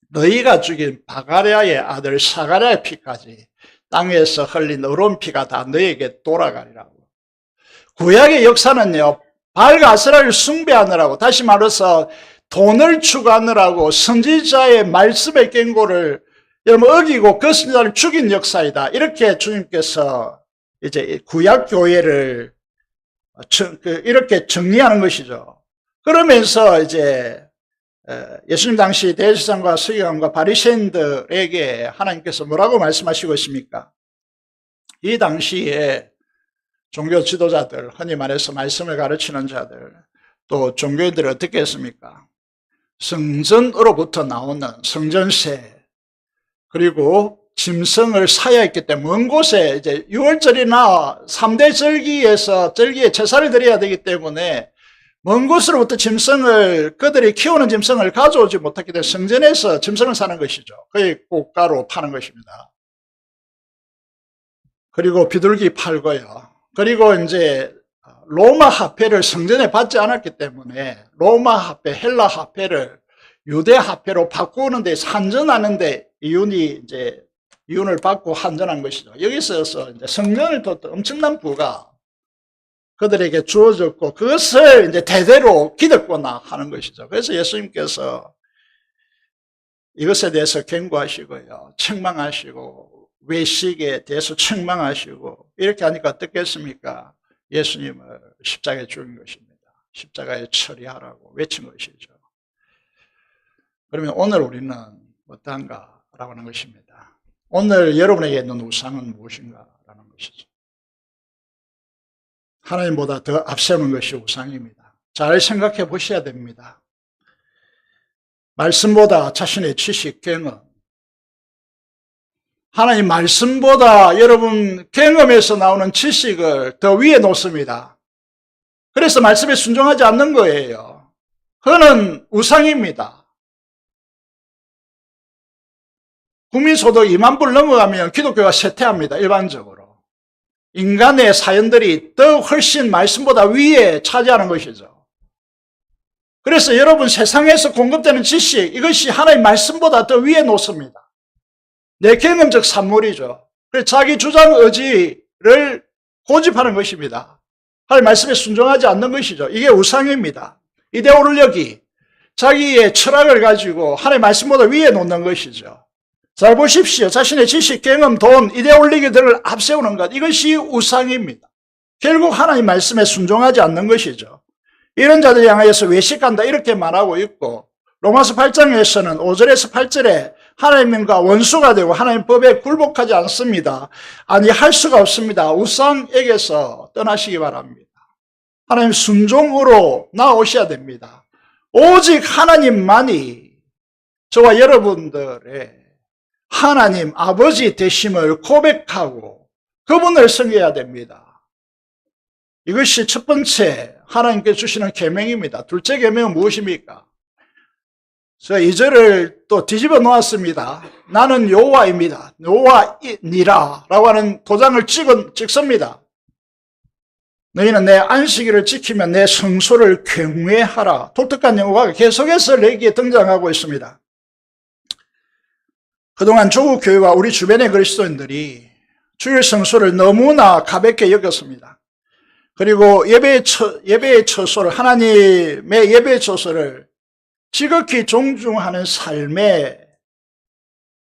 너희가 죽인 바가랴의 아들 사가랴의 피까지 땅에서 흘린 어려운 피가 다 너희에게 돌아가리라고. 구약의 역사는요, 바알-아세라를 숭배하느라고, 다시 말해서 돈을 추구하느라고 선지자의 말씀의 경고를 여러분 어기고 그 선지자를 죽인 역사이다. 이렇게 주님께서 이제 구약 교회를 이렇게 정리하는 것이죠. 그러면서 이제 예수님 당시 대제사장과 서기관과 바리새인들에게 하나님께서 뭐라고 말씀하시고 있습니까? 이 당시에 종교 지도자들, 흔히 말해서 말씀을 가르치는 자들, 또 종교인들이 어떻게 했습니까? 성전으로부터 나오는 성전세, 그리고 짐승을 사야 했기 때문에 먼 곳에 이제 6월절이나 3대 절기에 제사를 드려야 되기 때문에 먼 곳으로부터 그들이 키우는 짐승을 가져오지 못했기 때문에 성전에서 짐승을 사는 것이죠. 그게 고가로 파는 것입니다. 그리고 비둘기 팔고요. 그리고 이제 로마 화폐를 성전에 받지 않았기 때문에 로마 화폐, 헬라 화폐를 유대 화폐로 바꾸는 데 환전하는데 이윤을 받고 환전한 것이죠. 여기서 이제 성전을 뒀던 엄청난 부가 그들에게 주어졌고 그것을 이제 대대로 기득권화 하는 것이죠. 그래서 예수님께서 이것에 대해서 경고하시고요, 책망하시고 외식에 대해서 책망하시고 이렇게 하니까 어떻겠습니까? 예수님을 십자가에 죽인 것입니다. 십자가에 처리하라고 외친 것이죠. 그러면 오늘 우리는 어떠한가라고 하는 것입니다. 오늘 여러분에게 있는 우상은 무엇인가라는 것이죠. 하나님보다 더 앞세우는 것이 우상입니다. 잘 생각해 보셔야 됩니다. 말씀보다 자신의 지식, 경험, 하나님 말씀보다 여러분 경험에서 나오는 지식을 더 위에 놓습니다. 그래서 말씀에 순종하지 않는 거예요. 그거는 우상입니다. 국민소득 2만 불 넘어가면 기독교가 쇠퇴합니다. 일반적으로. 인간의 사연들이 더 훨씬 말씀보다 위에 차지하는 것이죠. 그래서 여러분 세상에서 공급되는 지식, 이것이 하나님 말씀보다 더 위에 놓습니다. 내 경험적 산물이죠. 그래서 자기 주장 의지를 고집하는 것입니다. 하나님 말씀에 순종하지 않는 것이죠. 이게 우상입니다. 이데올로기, 자기의 철학을 가지고 하나님 말씀보다 위에 놓는 것이죠. 잘 보십시오. 자신의 지식, 경험, 돈, 이데올로기들을 앞세우는 것, 이것이 우상입니다. 결국 하나님 말씀에 순종하지 않는 것이죠. 이런 자들 향하여서 외식한다 이렇게 말하고 있고, 로마서 8장에서는 5절에서 8절에 하나님과 원수가 되고 하나님 법에 굴복하지 않습니다. 아니 할 수가 없습니다. 우상에게서 떠나시기 바랍니다. 하나님 순종으로 나오셔야 됩니다. 오직 하나님만이 저와 여러분들의 하나님 아버지 되심을 고백하고 그분을 섬겨야 됩니다. 이것이 첫 번째 하나님께 주시는 계명입니다. 둘째 계명은 무엇입니까? 제가 2절을 또 뒤집어 놓았습니다. 나는 여호와입니다. 여호와니라 라고 하는 도장을 찍습니다. 너희는 내 안식일을 지키면 내 성소를 경외하라. 독특한 영어가 계속해서 여기에 등장하고 있습니다. 그동안 조국 교회와 우리 주변의 그리스도인들이 주일 성소를 너무나 가볍게 여겼습니다. 그리고 예배의 처소를, 하나님의 예배의 처소를 지극히 존중하는 삶에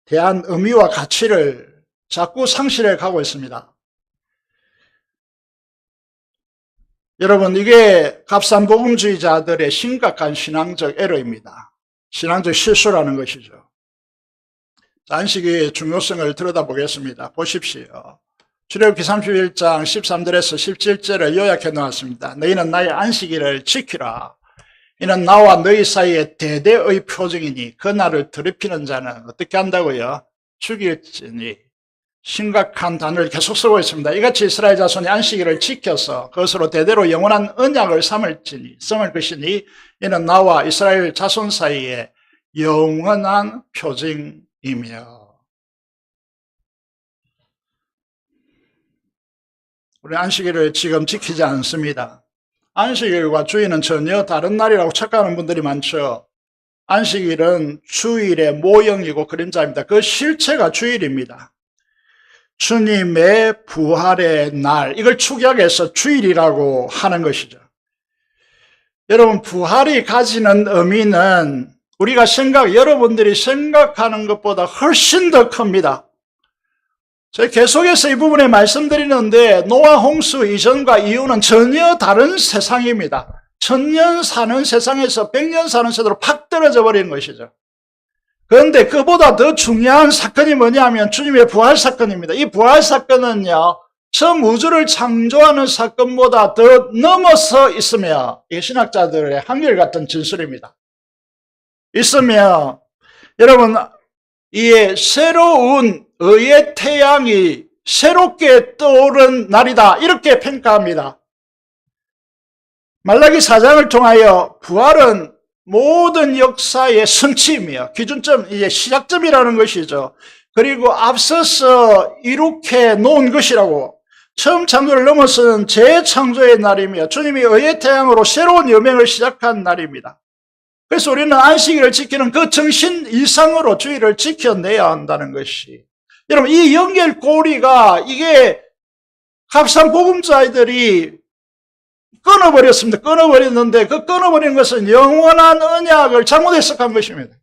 대한 의미와 가치를 자꾸 상실해 가고 있습니다. 여러분, 이게 값산복음주의자들의 심각한 신앙적 에러입니다. 신앙적 실수라는 것이죠. 안식의 중요성을 들여다보겠습니다. 보십시오. 출애굽기 31장 13절에서 17절을 요약해 놓았습니다. 너희는 나의 안식일을 지키라. 이는 나와 너희 사이에 대대의 표징이니 그 날을 더럽히는 자는 어떻게 한다고요? 죽일지니. 심각한 단어를 계속 쓰고 있습니다. 이같이 이스라엘 자손이 안식일을 지켜서 그것으로 대대로 영원한 언약을 삼을 것이니 이는 나와 이스라엘 자손 사이에 영원한 표징이며. 우리 안식일을 지금 지키지 않습니다. 안식일과 주일은 전혀 다른 날이라고 착각하는 분들이 많죠. 안식일은 주일의 모형이고 그림자입니다. 그 실체가 주일입니다. 주님의 부활의 날, 이걸 축약해서 주일이라고 하는 것이죠. 여러분, 부활이 가지는 의미는 우리가 여러분들이 생각하는 것보다 훨씬 더 큽니다. 제가 계속해서 이 부분에 말씀드리는데 노아 홍수 이전과 이후는 전혀 다른 세상입니다. 1000년 사는 세상에서 100년 사는 세대로 팍 떨어져 버린 것이죠. 그런데 그보다 더 중요한 사건이 뭐냐면 주님의 부활 사건입니다. 이 부활 사건은요, 처음 우주를 창조하는 사건보다 더 넘어서 있으며, 이게 신학자들의 한결같은 진술입니다. 있으며, 여러분, 이에 새로운 의의 태양이 새롭게 떠오른 날이다, 이렇게 평가합니다. 말라기 4장을 통하여 부활은 모든 역사의 성취이며 기준점, 이제 시작점이라는 것이죠. 그리고 앞서서 이룩해 놓은 것이라고, 처음 창조를 넘어서는 재창조의 날이며 주님이 의의 태양으로 새로운 여명을 시작한 날입니다. 그래서 우리는 안식일을 지키는 그 정신 이상으로 주일을 지켜내야 한다는 것이, 여러분, 이 연결고리가, 이게 값싼 복음자들이 끊어버렸습니다. 끊어버렸는데 그 끊어버린 것은 영원한 언약을 잘못 해석한 것입니다.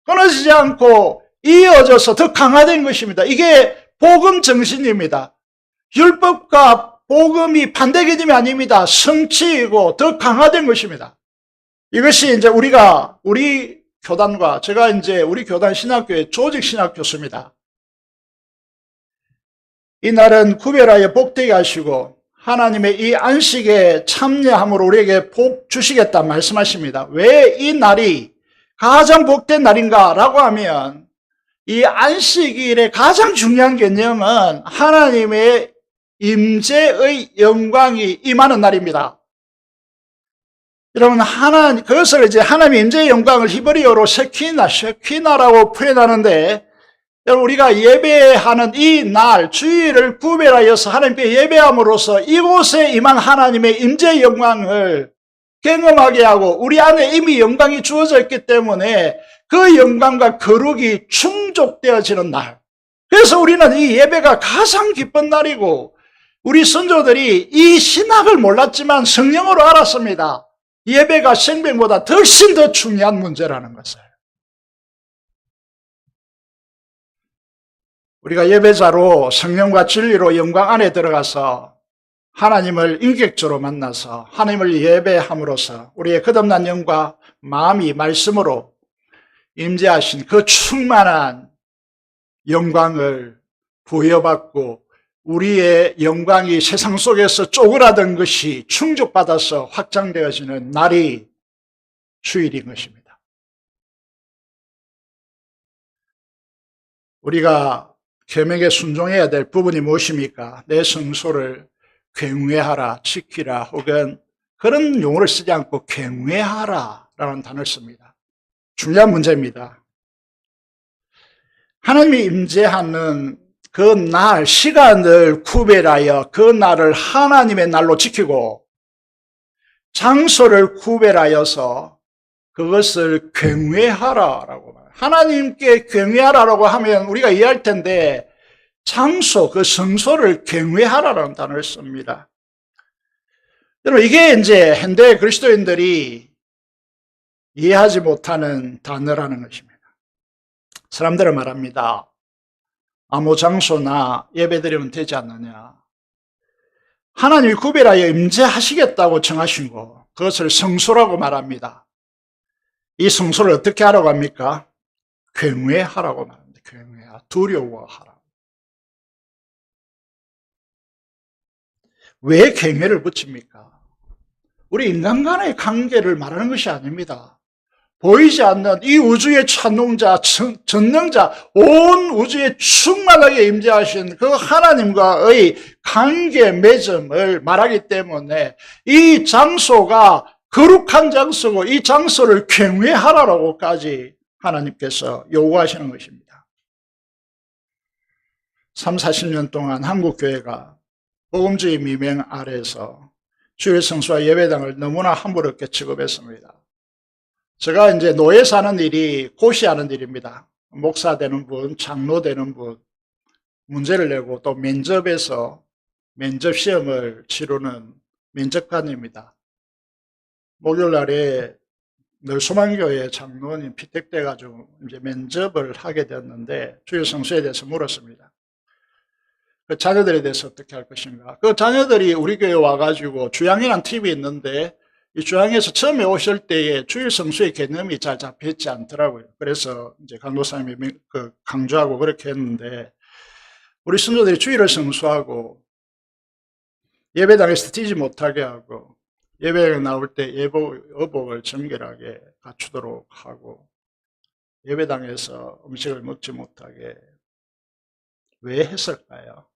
끊어지지 않고 이어져서 더 강화된 것입니다. 이게 복음 정신입니다. 율법과 복음이 반대 개념이 아닙니다. 성취이고 더 강화된 것입니다. 이것이 이제 우리 교단과, 제가 이제 우리 교단 신학교의 조직 신학 교수입니다. 이날은 구별하여 복되게 하시고 하나님의 이 안식에 참여함으로 우리에게 복 주시겠다 말씀하십니다. 왜 이 날이 가장 복된 날인가 라고 하면, 이 안식일의 가장 중요한 개념은 하나님의 임재의 영광이 임하는 날입니다. 여러분, 그것을 이제 하나님의 임재의 영광을 히브리어로 셰키나라고 표현하는데, 여러분, 우리가 예배하는 이 날, 주일을 구별하여서 하나님께 예배함으로써 이곳에 임한 하나님의 임재의 영광을 경험하게 하고, 우리 안에 이미 영광이 주어져 있기 때문에 그 영광과 거룩이 충족되어지는 날. 그래서 우리는 이 예배가 가장 기쁜 날이고, 우리 선조들이 이 신학을 몰랐지만 성령으로 알았습니다. 예배가 생명보다 훨씬 더 중요한 문제라는 것을. 우리가 예배자로 성령과 진리로 영광 안에 들어가서 하나님을 인격적으로 만나서 하나님을 예배함으로써 우리의 거듭난 영과 마음이 말씀으로 임재하신 그 충만한 영광을 부여받고, 우리의 영광이 세상 속에서 쪼그라든 것이 충족받아서 확장되어지는 날이 주일인 것입니다. 우리가 계명에 순종해야 될 부분이 무엇입니까? 내 성소를 경외하라, 지키라, 혹은 그런 용어를 쓰지 않고 경외하라 라는 단어를 씁니다. 중요한 문제입니다. 하나님이 임재하는 그 날, 시간을 구별하여 그 날을 하나님의 날로 지키고, 장소를 구별하여서 그것을 경외하라라고 말해요. 하나님께 경외하라라고 하면 우리가 이해할 텐데, 장소, 그 성소를 경외하라라는 단어를 씁니다. 여러분, 이게 이제 현대 그리스도인들이 이해하지 못하는 단어라는 것입니다. 사람들은 말합니다. 아무 장소나 예배드리면 되지 않느냐. 하나님이 구별하여 임재하시겠다고 정하신 거, 그것을 성소라고 말합니다. 이 성소를 어떻게 하라고 합니까? 경외하라고 말합니다. 경외하, 두려워하라. 왜 경외를 붙입니까? 우리 인간 간의 관계를 말하는 것이 아닙니다. 보이지 않는 이 우주의 찬송자, 전능자, 온 우주에 충만하게 임재하신 그 하나님과의 관계 맺음을 말하기 때문에 이 장소가 거룩한 장소고 이 장소를 경외하라고까지 하나님께서 요구하시는 것입니다. 30, 40년 동안 한국교회가 복음주의 미명 아래에서 주일 성수와 예배당을 너무나 함부롭게 취급했습니다. 제가 이제 노예 사는 일이 고시하는 일입니다. 목사 되는 분, 장로 되는 분, 문제를 내고 또 면접에서 면접 시험을 치르는 면접관입니다. 목요일 날에 늘 소망교회 장로님 피택돼가지고 이제 면접을 하게 되었는데 주일 성수에 대해서 물었습니다. 그 자녀들에 대해서 어떻게 할 것인가. 그 자녀들이 우리 교회 와가지고 주양이라는 팁이 있는데 이 주양에서 처음에 오실 때에 주일 성수의 개념이 잘 잡혀있지 않더라고요. 그래서 이제 강도사님이 강조하고 그렇게 했는데 우리 성도들이 주일을 성수하고 예배당에서 뛰지 못하게 하고 예배에 나올 때 의복을 정결하게 갖추도록 하고 예배당에서 음식을 먹지 못하게 왜 했을까요?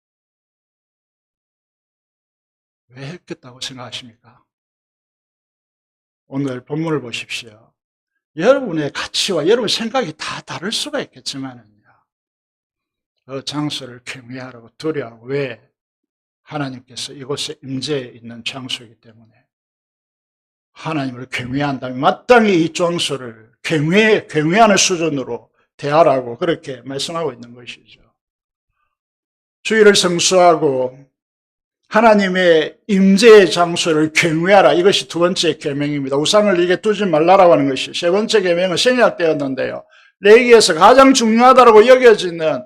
왜 했겠다고 생각하십니까? 오늘 본문을 보십시오. 여러분의 가치와 여러분의 생각이 다 다를 수가 있겠지만은요. 그 장소를 경외하라고 두려워하고 왜? 하나님께서 이곳에 임재해 있는 장소이기 때문에 하나님을 경외한다면 마땅히 이 장소를 경외하는 수준으로 대하라고 그렇게 말씀하고 있는 것이죠. 주일을 성수하고 하나님의 임재의 장소를 경외하라. 이것이 두 번째 계명입니다. 우상을 이게 두지 말라라고 하는 것이. 세 번째 계명은 생략 되었는데요. 레위기에서 가장 중요하다고 여겨지는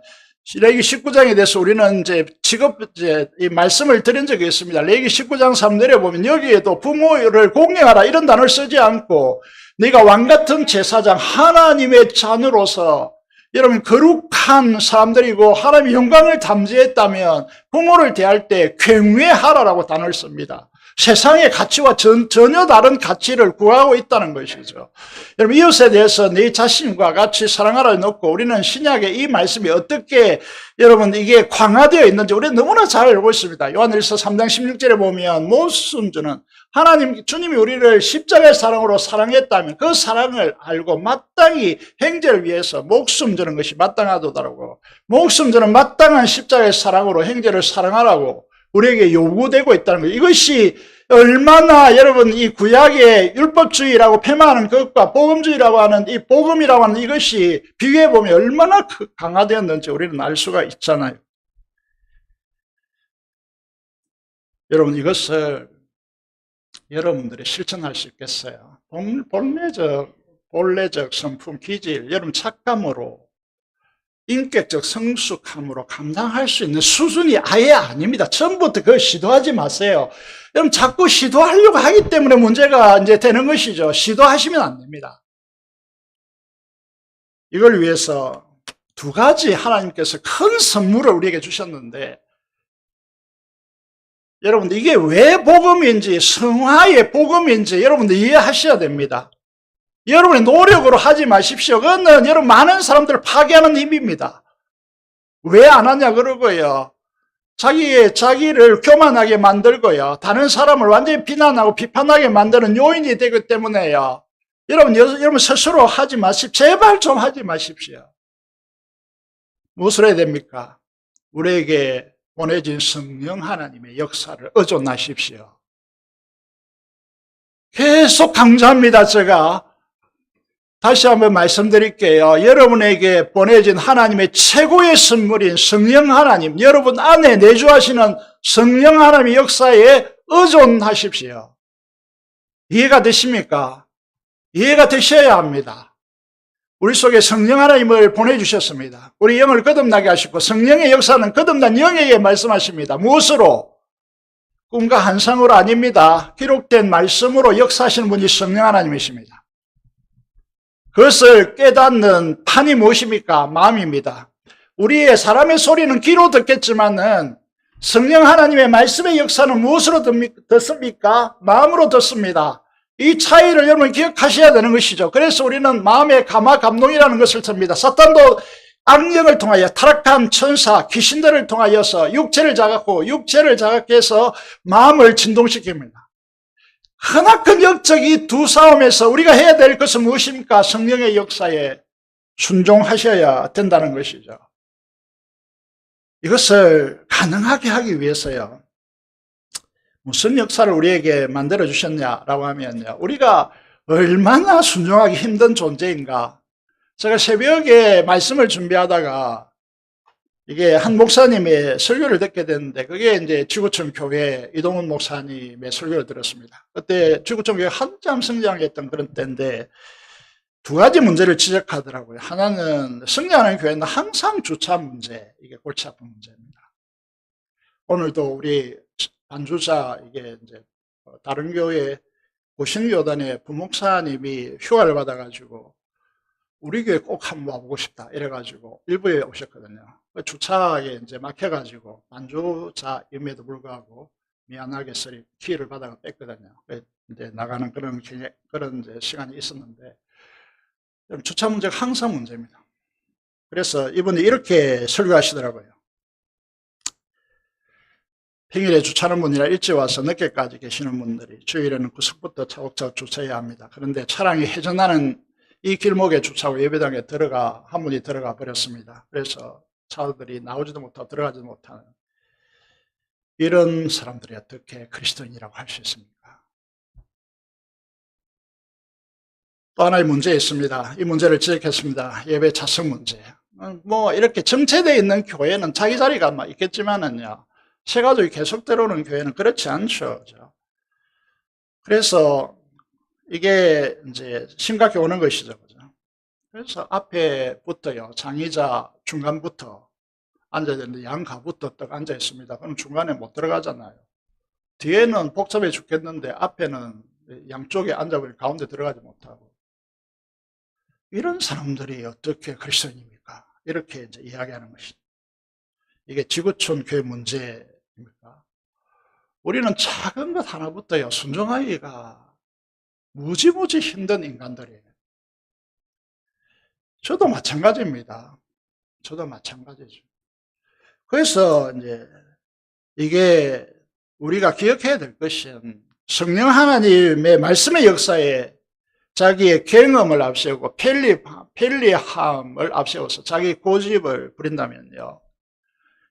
레위기 19장에 대해서 우리는 이제 이 말씀을 드린 적이 있습니다. 레위기 19장 3절에 보면 여기에도 부모를 공경하라 이런 단어를 쓰지 않고 네가 왕같은 제사장 하나님의 자녀로서 여러분 거룩한 사람들이고 하나님의 영광을 담지했다면 부모를 대할 때 경외하라라고 단어를 씁니다. 세상의 가치와 전혀 다른 가치를 구하고 있다는 것이죠. 여러분 이웃에 대해서 네 자신과 같이 사랑하라 놓고 우리는 신약의 이 말씀이 어떻게 여러분 이게 강화되어 있는지 우리는 너무나 잘 알고 있습니다. 요한일서 3장 16절에 보면 목숨주는 하나님 주님이 우리를 십자가의 사랑으로 사랑했다면 그 사랑을 알고 마땅히 형제를 위해서 목숨 주는 것이 마땅하도다라고 목숨 주는 마땅한 십자가의 사랑으로 형제를 사랑하라고 우리에게 요구되고 있다는 거예요. 이것이 얼마나 여러분 이 구약의 율법주의라고 폐마하는 것과 복음주의라고 하는 이 복음이라고 하는 이것이 비교해 보면 얼마나 강화되었는지 우리는 알 수가 있잖아요. 여러분 이것을 여러분들이 실천할 수 있겠어요? 본래적 성품, 기질, 여러분 착감으로 인격적 성숙함으로 감당할 수 있는 수준이 아예 아닙니다. 처음부터 그걸 시도하지 마세요. 여러분 자꾸 시도하려고 하기 때문에 문제가 이제 되는 것이죠. 시도하시면 안 됩니다. 이걸 위해서 두 가지 하나님께서 큰 선물을 우리에게 주셨는데 여러분들 이게 왜 복음인지 성화의 복음인지 여러분들 이해하셔야 됩니다. 여러분의 노력으로 하지 마십시오. 그거는 여러분 많은 사람들을 파괴하는 힘입니다. 왜 안 하냐 그러고요. 자기를 교만하게 만들고요. 다른 사람을 완전히 비난하고 비판하게 만드는 요인이 되기 때문에요. 여러분 스스로 하지 마십시오. 제발 좀 하지 마십시오. 무엇을 해야 됩니까? 우리에게 보내진 성령 하나님의 역사를 의존하십시오. 계속 강조합니다. 제가 다시 한번 말씀드릴게요. 여러분에게 보내진 하나님의 최고의 선물인 성령 하나님, 여러분 안에 내주하시는 성령 하나님의 역사에 의존하십시오. 이해가 되십니까? 이해가 되셔야 합니다. 우리 속에 성령 하나님을 보내주셨습니다. 우리 영을 거듭나게 하시고 성령의 역사는 거듭난 영에게 말씀하십니다. 무엇으로? 꿈과 환상으로 아닙니다. 기록된 말씀으로 역사하시는 분이 성령 하나님이십니다. 그것을 깨닫는 판이 무엇입니까? 마음입니다. 우리의 사람의 소리는 귀로 듣겠지만은 성령 하나님의 말씀의 역사는 무엇으로 듣습니까? 마음으로 듣습니다. 이 차이를 여러분 기억하셔야 되는 것이죠. 그래서 우리는 마음의 감화감동이라는 것을 씁니다. 사탄도 악령을 통하여 타락한 천사, 귀신들을 통하여서 육체를 자극해서 마음을 진동시킵니다. 크나큰 역적 이 두 싸움에서 우리가 해야 될 것은 무엇입니까? 성령의 역사에 순종하셔야 된다는 것이죠. 이것을 가능하게 하기 위해서요. 무슨 역사를 우리에게 만들어 주셨냐라고 하면요, 우리가 얼마나 순종하기 힘든 존재인가. 제가 새벽에 말씀을 준비하다가 이게 한 목사님의 설교를 듣게 됐는데, 그게 이제 지구촌 교회 이동훈 목사님의 설교를 들었습니다. 그때 지구촌 교회 한참 성장했던 그런 때인데 두 가지 문제를 지적하더라고요. 하나는 성장하는 교회는 항상 주차 문제, 이게 골치 아픈 문제입니다. 오늘도 우리 반주자, 이게 이제 다른 교회 고신교단의 부목사님이 휴가를 받아가지고 우리 교회 꼭 한번 와보고 싶다 이래가지고 일부에 오셨거든요. 주차에 이제 막혀가지고 반주자임에도 불구하고 미안하게 서리 기회를 받아가 뺐거든요. 이제 나가는 그런 이제 시간이 있었는데, 주차 문제가 항상 문제입니다. 그래서 이분이 이렇게 설교하시더라고요. 평일에 주차하는 분이라 일찍 와서 늦게까지 계시는 분들이 주일에는 구석부터 차곡차곡 주차해야 합니다. 그런데 차량이 회전하는 이 길목에 주차하고 예배당에 한 분이 들어가 버렸습니다. 그래서 차들이 나오지도 못하고 들어가지도 못하는 이런 사람들이 어떻게 그리스도인이라고 할 수 있습니까? 또 하나의 문제 있습니다. 이 문제를 지적했습니다. 예배 차성 문제. 뭐 이렇게 정체되어 있는 교회는 자기 자리가 막 있겠지만은요, 새 가족이 계속 들어오는 교회는 그렇지 않죠. 그래서 이게 이제 심각해 오는 것이죠. 그래서 앞에부터요, 장의자 중간부터 앉아야 되는데 양가부터 딱 앉아 있습니다. 그럼 중간에 못 들어가잖아요. 뒤에는 복잡해 죽겠는데 앞에는 양쪽에 앉아버리면 가운데 들어가지 못하고. 이런 사람들이 어떻게 그리스도인입니까? 이렇게 이제 이야기하는 것이죠. 이게 지구촌 교회 문제입니까? 우리는 작은 것 하나부터요, 순종하기가 무지무지 힘든 인간들이에요. 저도 마찬가지입니다. 저도 마찬가지죠. 그래서 이제 이게 우리가 기억해야 될 것은, 성령 하나님의 말씀의 역사에 자기의 경험을 앞세우고 편리함을 앞세워서 자기 고집을 부린다면요,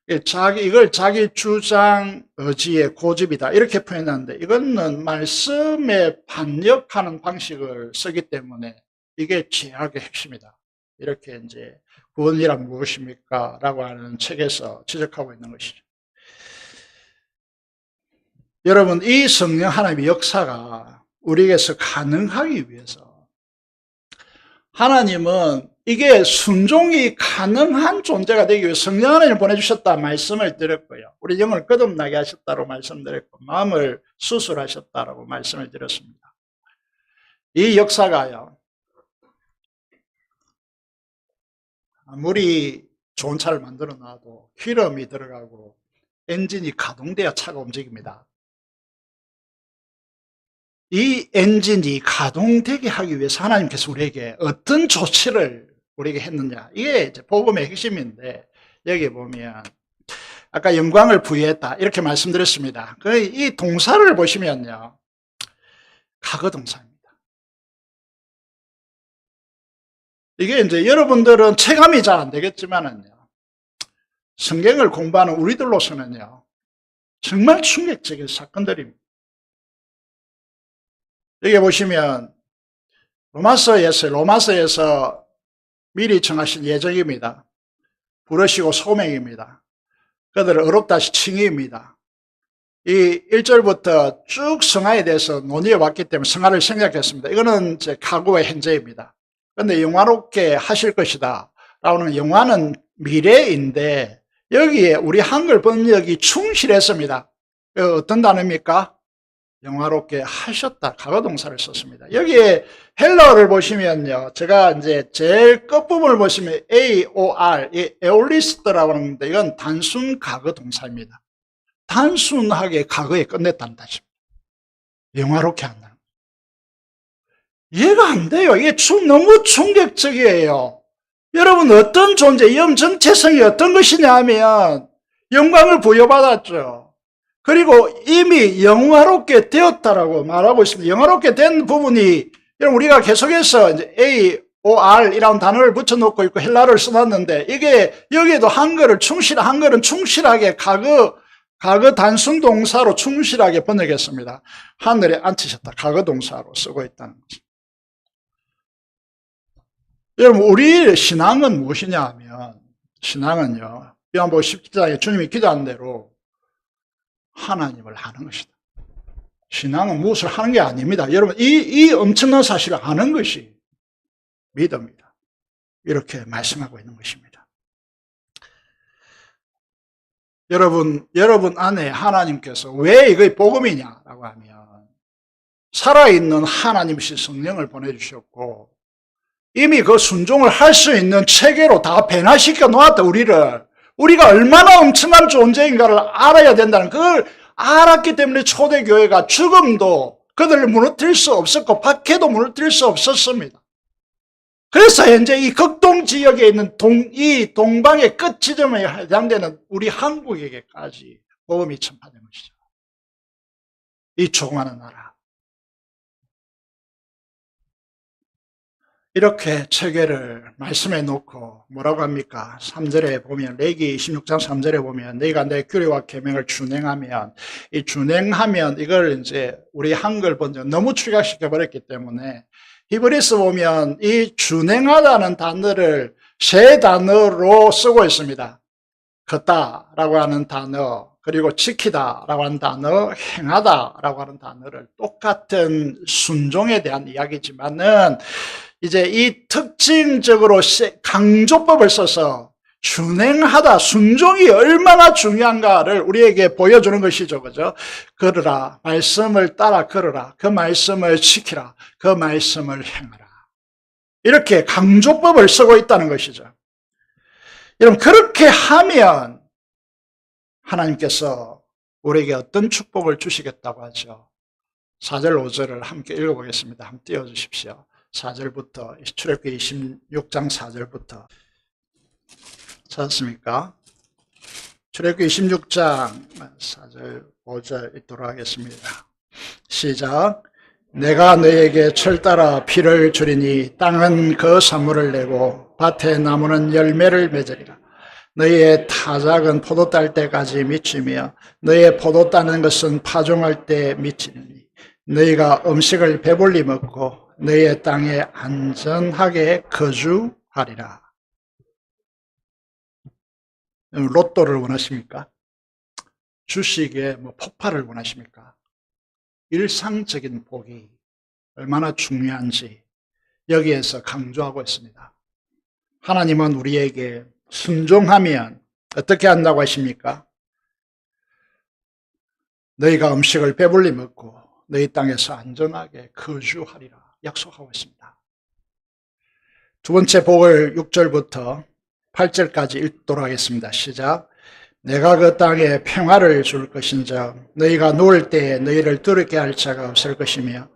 이걸 자기 주장 의지의 고집이다 이렇게 표현하는데, 이거는 말씀에 반역하는 방식을 쓰기 때문에 이게 죄악의 핵심이다. 이렇게 이제 구원이란 무엇입니까? 라고 하는 책에서 지적하고 있는 것이죠. 여러분, 이 성령 하나님의 역사가 우리에게서 가능하기 위해서 하나님은 이게 순종이 가능한 존재가 되기 위해 성령 하나님을 보내주셨다 말씀을 드렸고요. 우리 영을 거듭나게 하셨다고 말씀드렸고, 마음을 수술하셨다라고 말씀을 드렸습니다. 이 역사가요, 아무리 좋은 차를 만들어 놔도 기름이 들어가고 엔진이 가동돼야 차가 움직입니다. 이 엔진이 가동되게 하기 위해서 하나님께서 우리에게 어떤 조치를 우리에게 했느냐, 이게 이제 복음의 핵심인데, 여기 보면 아까 영광을 부여했다 이렇게 말씀드렸습니다. 이 동사를 보시면요, 과거 동사입니다. 이게 이제 여러분들은 체감이 잘 안 되겠지만은요, 성경을 공부하는 우리들로서는요, 정말 충격적인 사건들입니다. 여기 보시면 로마서에서 미리 정하신 예정입니다. 부르시고 소명입니다. 그들을 어렵다시 칭의입니다. 이 1절부터 쭉 성화에 대해서 논의해 왔기 때문에 성화를 생략했습니다. 이거는 제 과거의 현재입니다. 그런데 영화롭게 하실 것이다 라고는, 영화는 미래인데 여기에 우리 한글 번역이 충실했습니다. 어떤 단어입니까? 영화롭게 하셨다, 과거 동사를 썼습니다. 여기에 헬라어를 보시면요, 제가 이제 제일 끝부분을 보시면 AOR, 에올리스트라고 하는데, 이건 단순 과거 동사입니다. 단순하게 과거에 끝냈다는 뜻입니다. 영화롭게 한다는 거예요. 이해가 안 돼요. 이게 너무 충격적이에요. 여러분, 어떤 존재, 영 정체성이 어떤 것이냐 하면 영광을 부여받았죠. 그리고 이미 영화롭게 되었다라고 말하고 있습니다. 영화롭게 된 부분이, 여러분, 우리가 계속해서 이제 AOR이라는 단어를 붙여놓고 있고 헬라어를 써놨는데, 이게 여기에도 한글은 충실하게 과거 과거 단순 동사로 충실하게 번역했습니다. 하늘에 앉히셨다. 과거 동사로 쓰고 있다는 거죠. 여러분, 우리 신앙은 무엇이냐 하면, 신앙은요, 요한복음 17장에 주님이 기도한 대로 하나님을 하는 것이다. 신앙은 무엇을 하는 게 아닙니다. 여러분, 이 엄청난 사실을 아는 것이 믿음이다. 이렇게 말씀하고 있는 것입니다. 여러분 안에 하나님께서 왜 이게 복음이냐라고 하면, 살아있는 하나님이신 성령을 보내주셨고, 이미 그 순종을 할 수 있는 체계로 다 변화시켜 놓았다, 우리를. 우리가 얼마나 엄청난 존재인가를 알아야 된다는, 그걸 알았기 때문에 초대교회가 죽음도 그들을 무너뜨릴 수 없었고 박해도 무너뜨릴 수 없었습니다. 그래서 현재 이 극동 지역에 있는 이 동방의 끝 지점에 해당되는 우리 한국에게까지 복음이 전파된 것이죠. 이 조그마한 나라. 이렇게 체계를 말씀해 놓고 뭐라고 합니까? 3절에 보면, 레위기 26장 3절에 보면, 너희가 내 규례와 계명을 준행하면, 이 준행하면, 이걸 이제 우리 한글 번역 너무 축약시켜 버렸기 때문에, 히브리서 보면 이 준행하다는 단어를 세 단어로 쓰고 있습니다. 걷다라고 하는 단어, 그리고 지키다라고 하는 단어, 행하다라고 하는 단어를 똑같은 순종에 대한 이야기지만은, 이제 이 특징적으로 강조법을 써서 준행하다, 순종이 얼마나 중요한가를 우리에게 보여주는 것이죠. 그죠? 걸으라, 말씀을 따라 걸으라, 그 말씀을 지키라, 그 말씀을 행하라. 이렇게 강조법을 쓰고 있다는 것이죠. 여러분, 그렇게 하면 하나님께서 우리에게 어떤 축복을 주시겠다고 하죠? 4절, 5절을 함께 읽어보겠습니다. 한번 띄워주십시오. 4절부터, 출애굽기 26장 4절부터. 찾았습니까? 출애굽기 26장 4절, 5절 읽도록 하겠습니다. 시작. 내가 너에게 철따라 피를 주리니 땅은 그 산물을 내고 밭의 나무는 열매를 맺으리라. 너희의 타작은 포도 딸 때까지 미치며 너희의 포도 따는 것은 파종할 때 미치리니 너희가 음식을 배불리 먹고 너희의 땅에 안전하게 거주하리라. 로또를 원하십니까? 주식에 폭발을 원하십니까? 일상적인 복이 얼마나 중요한지 여기에서 강조하고 있습니다. 하나님은 우리에게 순종하면 어떻게 한다고 하십니까? 너희가 음식을 배불리 먹고 너희 땅에서 안전하게 거주하리라 약속하고 있습니다. 두 번째 복을 6절부터 8절까지 읽도록 하겠습니다. 시작. 내가 그 땅에 평화를 줄 것인즉 너희가 누울 때에 너희를 두렵게 할 자가 없을 것이며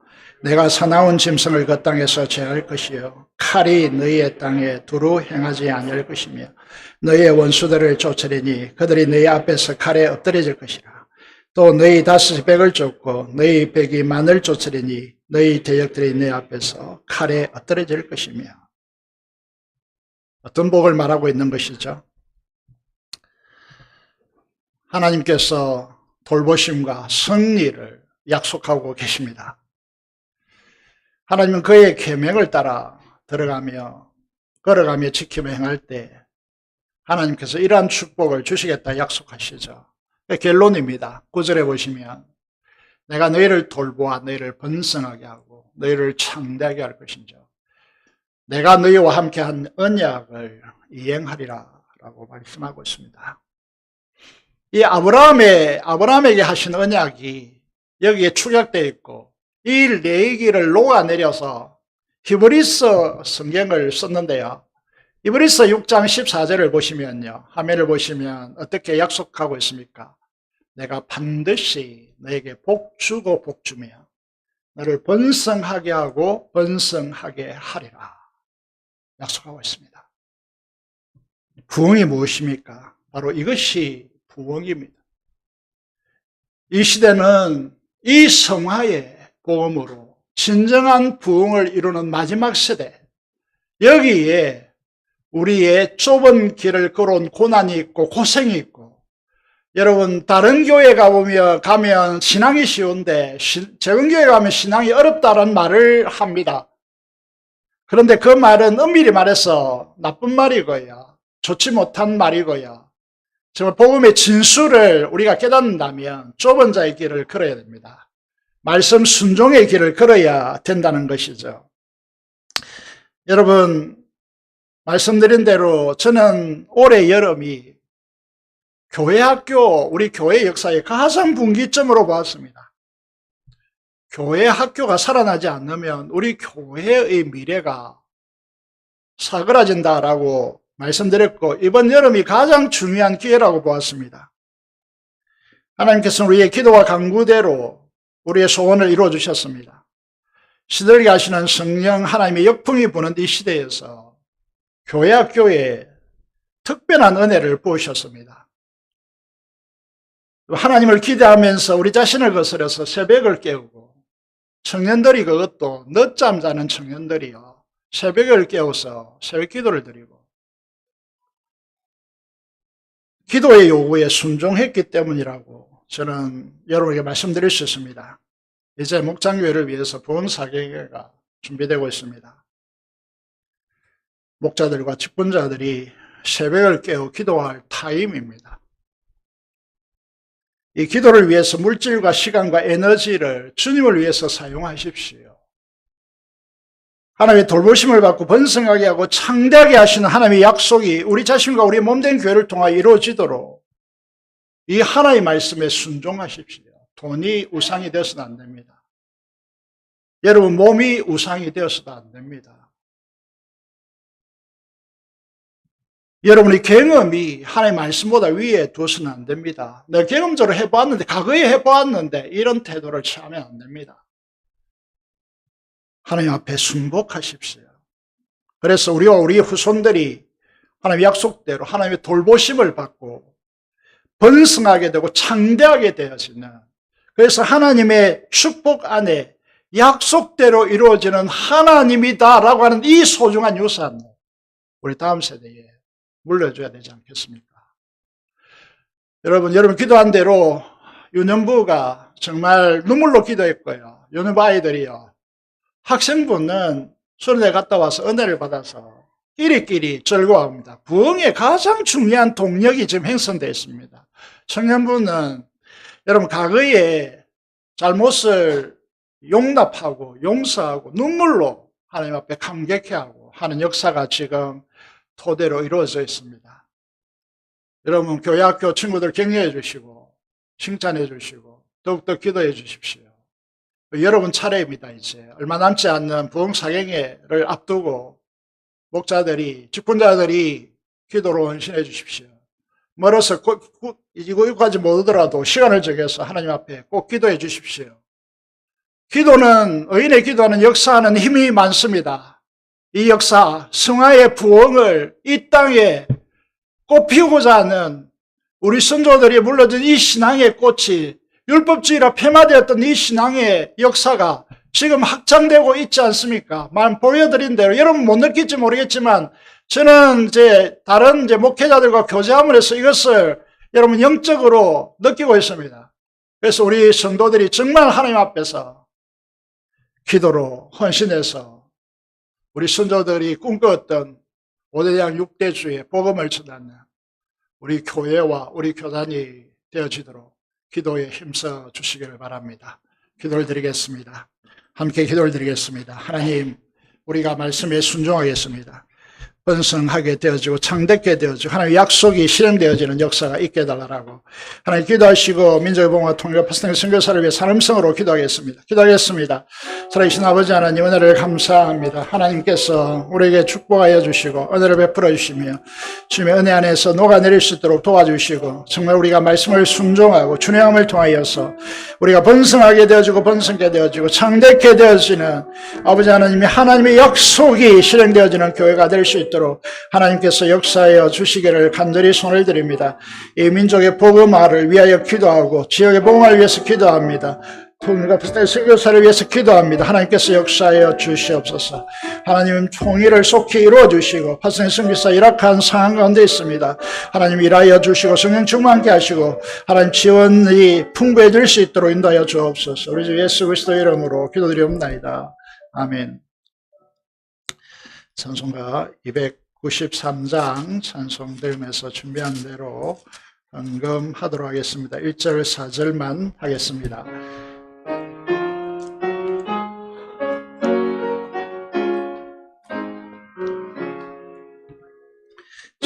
내가 사나운 짐승을 그 땅에서 제할 것이요 칼이 너희의 땅에 두루 행하지 아니할 것이며 너희의 원수들을 쫓으리니 그들이 너희 앞에서 칼에 엎드려질 것이라. 또 너희 다섯이 백을 쫓고 너희 백이 만을 쫓으리니 너희 대적들이 내 앞에서 칼에 엎드려질 것이며. 어떤 복을 말하고 있는 것이죠? 하나님께서 돌보심과 승리를 약속하고 계십니다. 하나님은 그의 계명을 따라 걸어가며 지키며 행할 때 하나님께서 이러한 축복을 주시겠다 약속하시죠. 결론입니다. 9절에 보시면 내가 너희를 돌보아 너희를 번성하게 하고 너희를 창대하게 할 것인지 내가 너희와 함께한 언약을 이행하리라 라고 말씀하고 있습니다. 이 아브라함에게 하신 언약이 여기에 축약되어 있고 이 레위기를 녹아내려서 히브리서 성경을 썼는데요. 히브리서 6장 14절을 보시면요. 화면을 보시면 어떻게 약속하고 있습니까? 내가 반드시 너에게 복 주고 복 주며 너를 번성하게 하고 번성하게 하리라 약속하고 있습니다. 부흥이 무엇입니까? 바로 이것이 부흥입니다. 이 시대는 이 성화의 복음으로 진정한 부흥을 이루는 마지막 세대, 여기에 우리의 좁은 길을 걸어온 고난이 있고 고생이 있고 여러분, 다른 교회 가면 신앙이 쉬운데, 적은 교회 가면 신앙이 어렵다는 말을 합니다. 그런데 그 말은 엄밀히 말해서 나쁜 말이고요. 좋지 못한 말이고요. 정말 복음의 진수를 우리가 깨닫는다면 좁은 자의 길을 걸어야 됩니다. 말씀 순종의 길을 걸어야 된다는 것이죠. 여러분, 말씀드린 대로 저는 올해 여름이 교회 학교, 우리 교회 역사의 가장 분기점으로 보았습니다. 교회 학교가 살아나지 않으면 우리 교회의 미래가 사그라진다라고 말씀드렸고, 이번 여름이 가장 중요한 기회라고 보았습니다. 하나님께서는 우리의 기도와 간구대로 우리의 소원을 이루어 주셨습니다. 시들게 하시는 성령 하나님의 역풍이 부는 이 시대에서 교회 학교에 특별한 은혜를 부으셨습니다. 하나님을 기대하면서 우리 자신을 거스려서 새벽을 깨우고, 청년들이 그것도 늦잠 자는 청년들이요, 새벽을 깨워서 새벽 기도를 드리고 기도의 요구에 순종했기 때문이라고 저는 여러분에게 말씀드릴 수 있습니다. 이제 목장교회를 위해서 부흥사경회가 준비되고 있습니다. 목자들과 직분자들이 새벽을 깨워 기도할 타임입니다. 이 기도를 위해서 물질과 시간과 에너지를 주님을 위해서 사용하십시오. 하나님의 돌보심을 받고 번성하게 하고 창대하게 하시는 하나님의 약속이 우리 자신과 우리 몸된 교회를 통하여 이루어지도록 이 하나님의 말씀에 순종하십시오. 돈이 우상이 되어서는 안 됩니다. 여러분, 몸이 우상이 되어서도 안 됩니다. 여러분의 경험이 하나님의 말씀보다 위에 두어서는 안 됩니다. 내가 경험적으로 해보았는데, 과거에 해보았는데 이런 태도를 취하면 안 됩니다. 하나님 앞에 순복하십시오. 그래서 우리와 우리 후손들이 하나님의 약속대로 하나님의 돌보심을 받고 번성하게 되고 창대하게 되어지는, 그래서 하나님의 축복 안에 약속대로 이루어지는 하나님이다라고 하는 이 소중한 유산을 우리 다음 세대에 물려줘야 되지 않겠습니까? 여러분 기도한 대로 유년부가 정말 눈물로 기도했고요. 유년부 아이들이요, 학생부는 수련회 갔다 와서 은혜를 받아서 끼리끼리 즐거워합니다. 부흥의 가장 중요한 동력이 지금 형성되어 있습니다. 청년부는 여러분 과거의 잘못을 용납하고 용서하고 눈물로 하나님 앞에 감격해하고 하는 역사가 지금 토대로 이루어져 있습니다. 여러분 교회 학교 친구들 격려해 주시고 칭찬해 주시고 더욱더 기도해 주십시오. 여러분 차례입니다. 이제 얼마 남지 않는 부흥사경회를 앞두고 목자들이, 직분자들이 기도로 헌신해 주십시오. 멀어서 이곳까지 못 오더라도 시간을 정해서 하나님 앞에 꼭 기도해 주십시오. 기도는, 의인의 기도는 역사하는 힘이 많습니다. 이 역사, 성화의 부흥을 이 땅에 꽃 피우고자 하는 우리 선조들이 물러준 이 신앙의 꽃이, 율법주의라 폐마되었던 이 신앙의 역사가 지금 확장되고 있지 않습니까? 보여드린 대로 여러분 못 느낄지 모르겠지만 저는 다른 목회자들과 교제함을 해서 이것을 여러분 영적으로 느끼고 있습니다. 그래서 우리 성도들이 정말 하나님 앞에서 기도로 헌신해서 우리 선조들이 꿈꾸었던 5대양 6대주의 복음을 전하는 우리 교회와 우리 교단이 되어지도록 기도에 힘써 주시기를 바랍니다. 기도를 드리겠습니다. 함께 기도를 드리겠습니다. 하나님, 우리가 말씀에 순종하겠습니다. 번성하게 되어지고 창대케 되어지고 하나님의 약속이 실행되어지는 역사가 있게 해달라고 하나님 기도하시고 민족의 봉헌과 통일과 파스타의 선교사를 위해 사람성으로 기도하겠습니다. 살아계신 아버지 하나님, 은혜를 감사합니다. 하나님께서 우리에게 축복하여 주시고 은혜를 베풀어 주시며 주님의 은혜 안에서 녹아내릴 수 있도록 도와주시고 정말 우리가 말씀을 순종하고 준행함을 통하여서 우리가 번성하게 되어지고 번성케 되어지고 창대케 되어지는 아버지 하나님의 약속이 실행되어지는 교회가 될 수 있도록 하나님께서 역사하여 주시기를 간절히 손을 드립니다. 이 민족의 복음화를 위하여 기도하고 지역의 복음화를 위해서 기도합니다. 통일과 비슷하게 선교사를 위해서 기도합니다. 하나님께서 역사하여 주시옵소서. 하나님 통일을 속히 이루어 주시고 파송의 선교사 열악한 상황 가운데 있습니다. 하나님 일하여 주시고 성령 충만케 하시고 하나님 지원이 풍부해질 수 있도록 인도하여 주옵소서. 우리 주 예수 그리스도 이름으로 기도드리옵나이다. 아멘. 찬송가 293장 찬송 들으면서 준비한 대로 헌금하도록 하겠습니다. 1절 4절만 하겠습니다.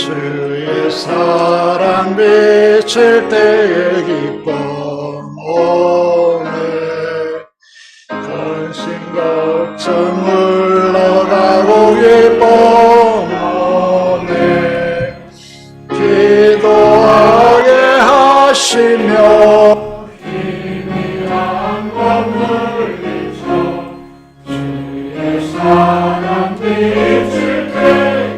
주의 사랑 비칠 때의 기쁨 오늘 근심 걱정 물러가고 기쁨 오늘 기도하게 하시며 희미한 건물 비춰 주의 사랑 비칠 때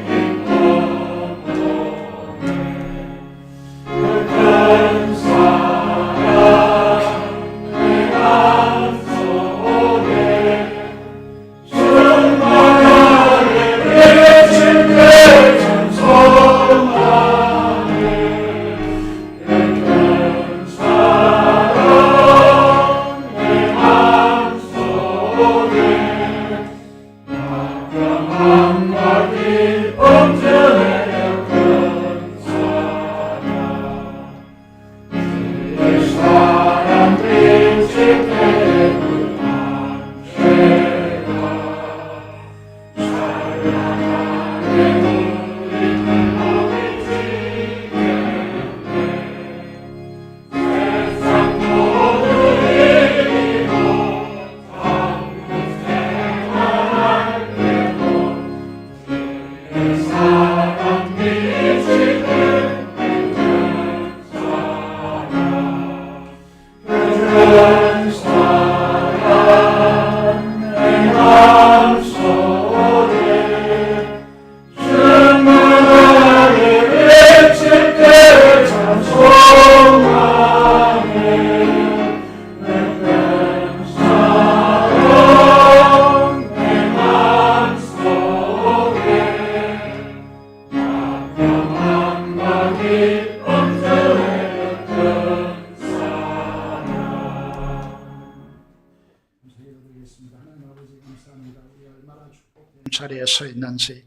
자리에 서 있는지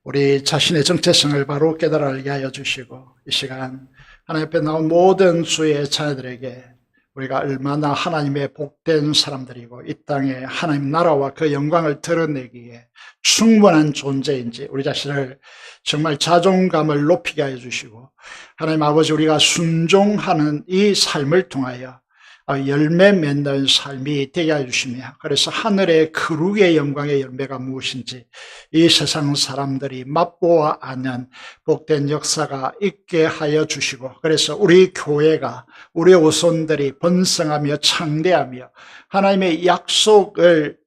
우리 자신의 정체성을 바로 깨달아 알게 하여 주시고 이 시간 하나님 앞에 나온 모든 주의 자녀들에게 우리가 얼마나 하나님의 복된 사람들이고 이 땅에 하나님 나라와 그 영광을 드러내기에 충분한 존재인지 우리 자신을 정말 자존감을 높이게 하여 주시고 하나님 아버지 우리가 순종하는 이 삶을 통하여 열매 맺는 삶이 되게 해주시며 그래서 하늘의 거룩의 영광의 열매가 무엇인지 이 세상 사람들이 맛보아 아는 복된 역사가 있게 하여 주시고 그래서 우리 교회가 우리 후손들이 번성하며 창대하며 하나님의 약속의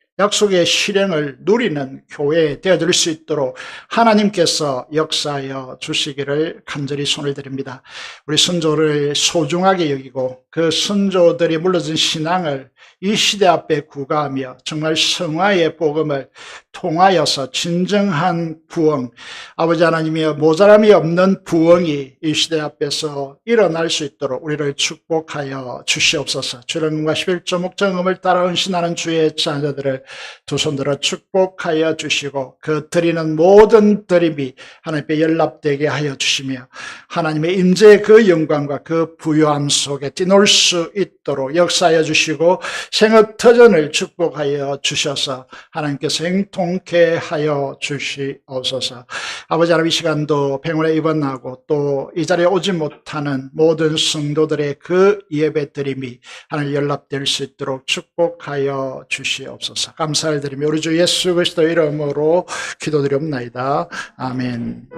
실행을 누리는 교회 되어질 수 있도록 하나님께서 역사하여 주시기를 간절히 손을 드립니다. 우리 선조를 소중하게 여기고 그 선조들이 물러진 신앙을 이 시대 앞에 구가하며 정말 성화의 복음을 통하여서 진정한 부흥, 아버지 하나님의 모자람이 없는 부흥이 이 시대 앞에서 일어날 수 있도록 우리를 축복하여 주시옵소서. 주의 능과 11조 목정음을 따라 헌신하는 주의 자녀들을 두 손들어 축복하여 주시고 그 드리는 모든 드림이 하나님께 연락되게 하여 주시며 하나님의 임재의 그 영광과 그 부요함 속에 뛰놀 수 있도록 역사하여 주시고 생업터전을 축복하여 주셔서 하나님께서 행통케 하여 주시옵소서. 아버지 하나님 이 시간도 병원에 입원하고 또 이 자리에 오지 못하는 모든 성도들의 그 예배 드림이 하나님 연락될 수 있도록 축복하여 주시옵소서. 감사를 드리며 우리 주 예수 그리스도 이름으로 기도드리옵나이다. 아멘.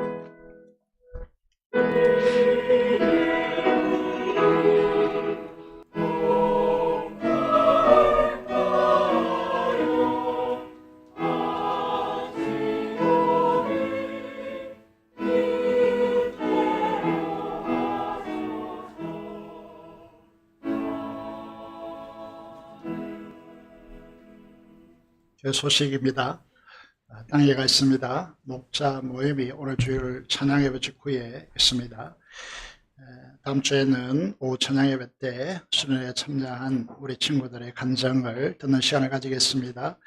교회 소식입니다. 땅에가 있습니다. 목자 모임이 오늘 주일 찬양예배 직후에 있습니다. 다음 주에는 오후 찬양예배 때 수련회에 참여한 우리 친구들의 간증을 듣는 시간을 가지겠습니다.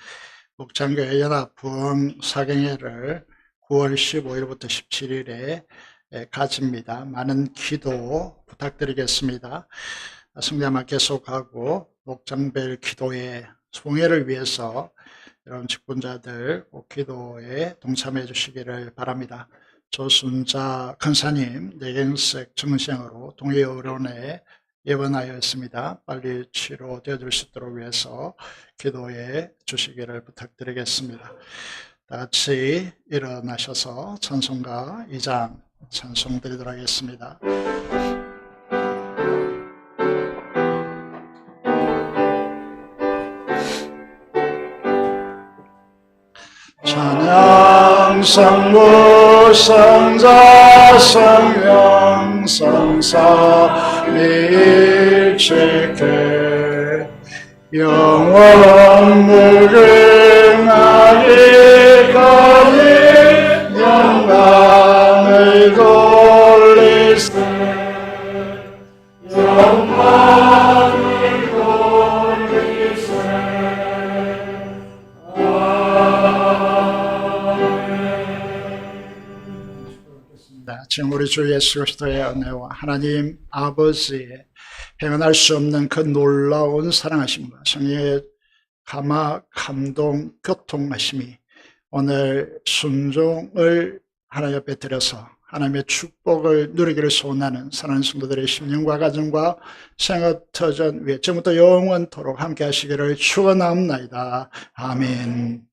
목장교회 연합부흥 사경회를 9월 15일부터 17일에 가집니다. 많은 기도 부탁드리겠습니다. 성자만 계속하고 목장별 기도의 송해를 위해서 여러분 직분자들 꼭 기도에 동참해 주시기를 바랍니다. 조순자 근사님 뇌경색 증세으로 동의의료원에 입원하였습니다. 빨리 치료되어 줄 수 있도록 위해서 기도해 주시기를 부탁드리겠습니다. 다 같이 일어나셔서 찬송가 2장 찬송 드리도록 하겠습니다. 찬양 성부 성자 성령 성사 일체계 영원 무궁하기까지 영광을 돌리세 영광을 돌리세 지금 우리 주 예수 그리스도의 은혜와 하나님 아버지의 행언할 수 없는 그 놀라운 사랑하심과 성령의 감화, 감동, 교통하심이 오늘 순종을 하나님 앞에 드려서 하나님의 축복을 누리기를 소원하는 사랑하는 성도들의 심령과 가정과 생업터전 위에 지금부터 영원토록 함께 하시기를 축원합니다. 아멘.